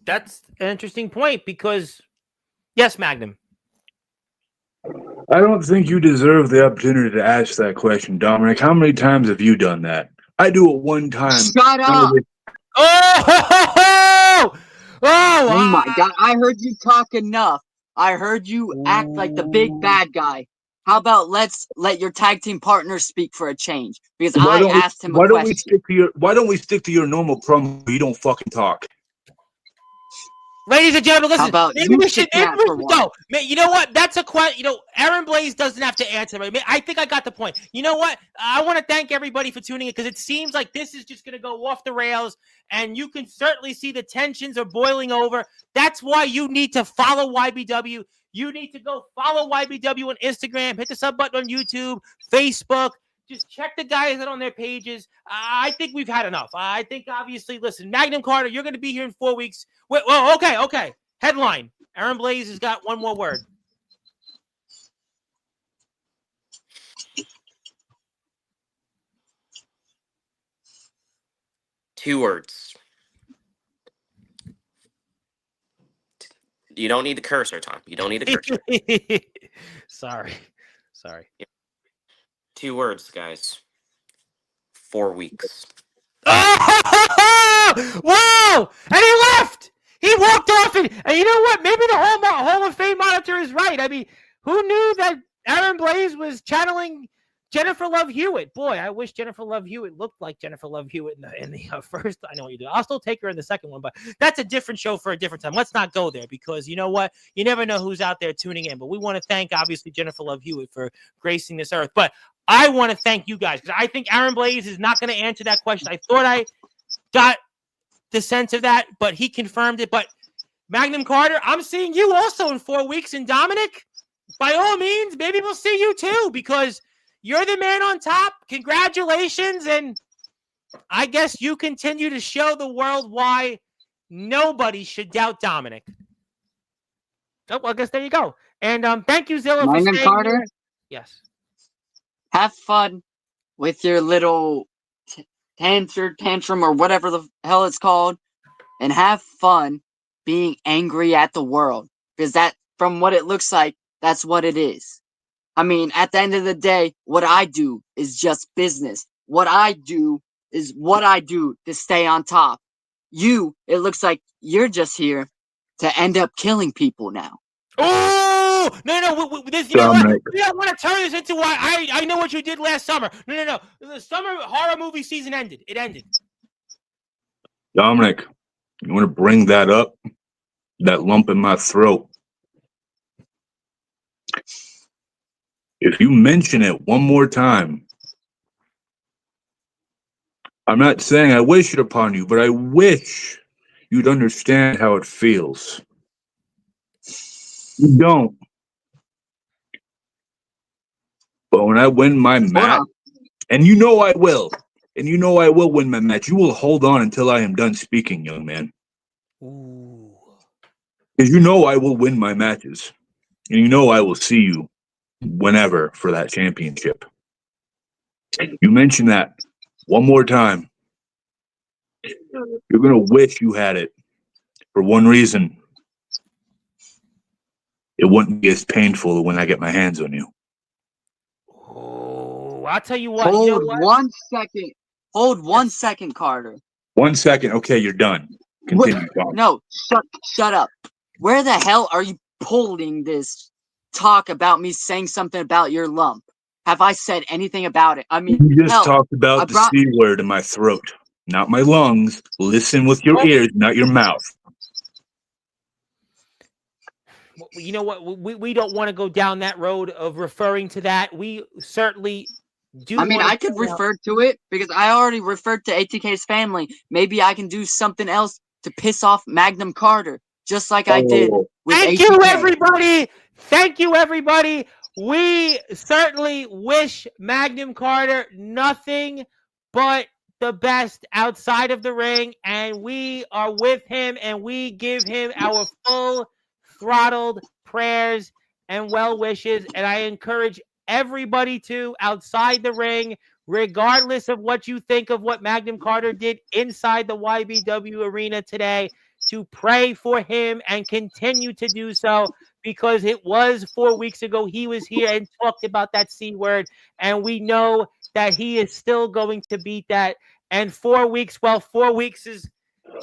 That's an interesting point because, yes, Magnum. I don't think you deserve the opportunity to ask that question, Dominic. How many times have you done that? I do it one time. Shut up! Oh my God, I heard you talk enough. I heard you act like the big bad guy. How about let's let your tag team partner speak for a change? Because I asked him a question. Why don't we stick to your normal promo? You don't fucking talk. Ladies and gentlemen, listen. How about maybe we should go. You know what? That's a question. Aaron Blaze doesn't have to answer. I think I got the point. You know what? I want to thank everybody for tuning in because it seems like this is just going to go off the rails, and you can certainly see the tensions are boiling over. That's why you need to follow YBW. You need to go follow YBW on Instagram. Hit the sub button on YouTube, Facebook. Just check the guys out on their pages. I think we've had enough. I think, obviously, listen, Magnum Carter, you're going to be here in 4 weeks. Wait, well, okay. Headline. Aaron Blaze has got one more word. Two words. You don't need to curse our time. You don't need to curse. Sorry. 2 words, guys. 4 weeks. Oh! Whoa! And he left! He walked off, and you know what? Maybe the whole Hall of Fame monitor is right. I mean, who knew that Aaron Blaze was channeling Jennifer Love Hewitt? Boy, I wish Jennifer Love Hewitt looked like Jennifer Love Hewitt in the first. I know what you do. I'll still take her in the second one, but that's a different show for a different time. Let's not go there because you know what? You never know who's out there tuning in. But we want to thank, obviously, Jennifer Love Hewitt for gracing this earth. But I want to thank you guys because I think Aaron Blaze is not going to answer that question. I thought I got the sense of that, but he confirmed it. But Magnum Carter, I'm seeing you also in 4 weeks. And Dominic, by all means, maybe we'll see you too because you're the man on top. Congratulations. And I guess you continue to show the world why nobody should doubt Dominic. Oh, well, I guess there you go. And thank you, Zilla, for staying Carter? here. Yes. Have fun with your little tantrum or whatever the hell it's called, and have fun being angry at the world because that, from what it looks like, that's what it is. I mean, at the end of the day, what I do is just business. What I do is what I do to stay on top. You, it looks like you're just here to end up killing people now. Oh no! This, you know what? We don't want to turn this into why I know what you did last summer. No. The summer horror movie season ended. It ended. Dominic, you want to bring that up? That lump in my throat. If you mention it one more time, I'm not saying I wish it upon you, but I wish you'd understand how it feels. You don't. But when I win my match, and you know I will, and you know I will win my match, you will hold on until I am done speaking, young man. Ooh. Because you know I will win my matches, and you know I will see you whenever for that championship. You mention that one more time, You're going to wish you had it for one reason. It wouldn't be as painful when I get my hands on you. Oh, I'll tell you what. You know what? 1 second. Hold 1 second, Carter. 1 second. Okay, you're done. Continue, Tom. No, shut up. Where the hell are you pulling this talk about me saying something about your lump? Have I said anything about it? I mean, You just hell, talked about the C word in my throat, not my lungs. Listen with your ears, not your mouth. You know what? We don't want to go down that road of referring to that. We certainly do. I mean, I could refer to it because I already referred to ATK's family. Maybe I can do something else to piss off Magnum Carter, just like I did with Thank ATK. you, everybody. Thank you, everybody. We certainly wish Magnum Carter nothing but the best outside of the ring, and we are with him, and we give him our full throttled prayers and well wishes. And I encourage everybody to, outside the ring, regardless of what you think of what Magnum Carter did inside the YBW arena today, to pray for him and continue to do so, because it was 4 weeks ago he was here and talked about that C word, and we know that he is still going to beat that. And 4 weeks, well, 4 weeks is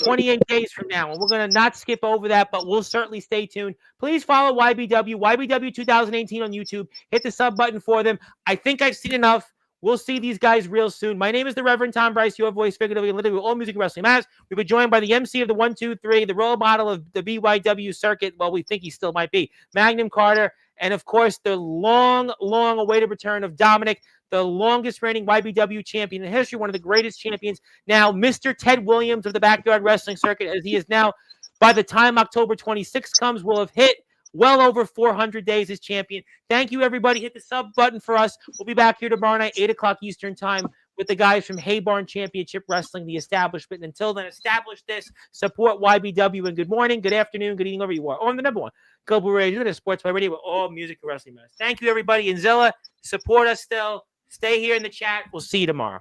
28 days from now, and we're going to not skip over that, but we'll certainly stay tuned. Please follow YBW 2018 on YouTube. Hit the sub button for them. I think I've seen enough. We'll see these guys real soon. My name is the Reverend Tom Bryce, your voice, figuratively and literally, all music and wrestling matters. We've been joined by the MC of the 1, 2, 3, the role model of the BYW circuit. Well, we think he still might be Magnum Carter, and of course, the long awaited return of Dominic, the longest reigning YBW champion in history, one of the greatest champions. Now, Mr. Ted Williams of the Backyard Wrestling Circuit, as he is now, by the time October 26th comes, will have hit well over 400 days as champion. Thank you, everybody. Hit the sub button for us. We'll be back here tomorrow night, 8 o'clock Eastern time, with the guys from Haybarn Championship Wrestling, the establishment. And until then, establish this, support YBW, and good morning, good afternoon, good evening, wherever you are. On the number one global radio, the Sportzwire Radio, with all music and wrestling matters. Thank you, everybody. And Zilla, support us still. Stay here in the chat. We'll see you tomorrow.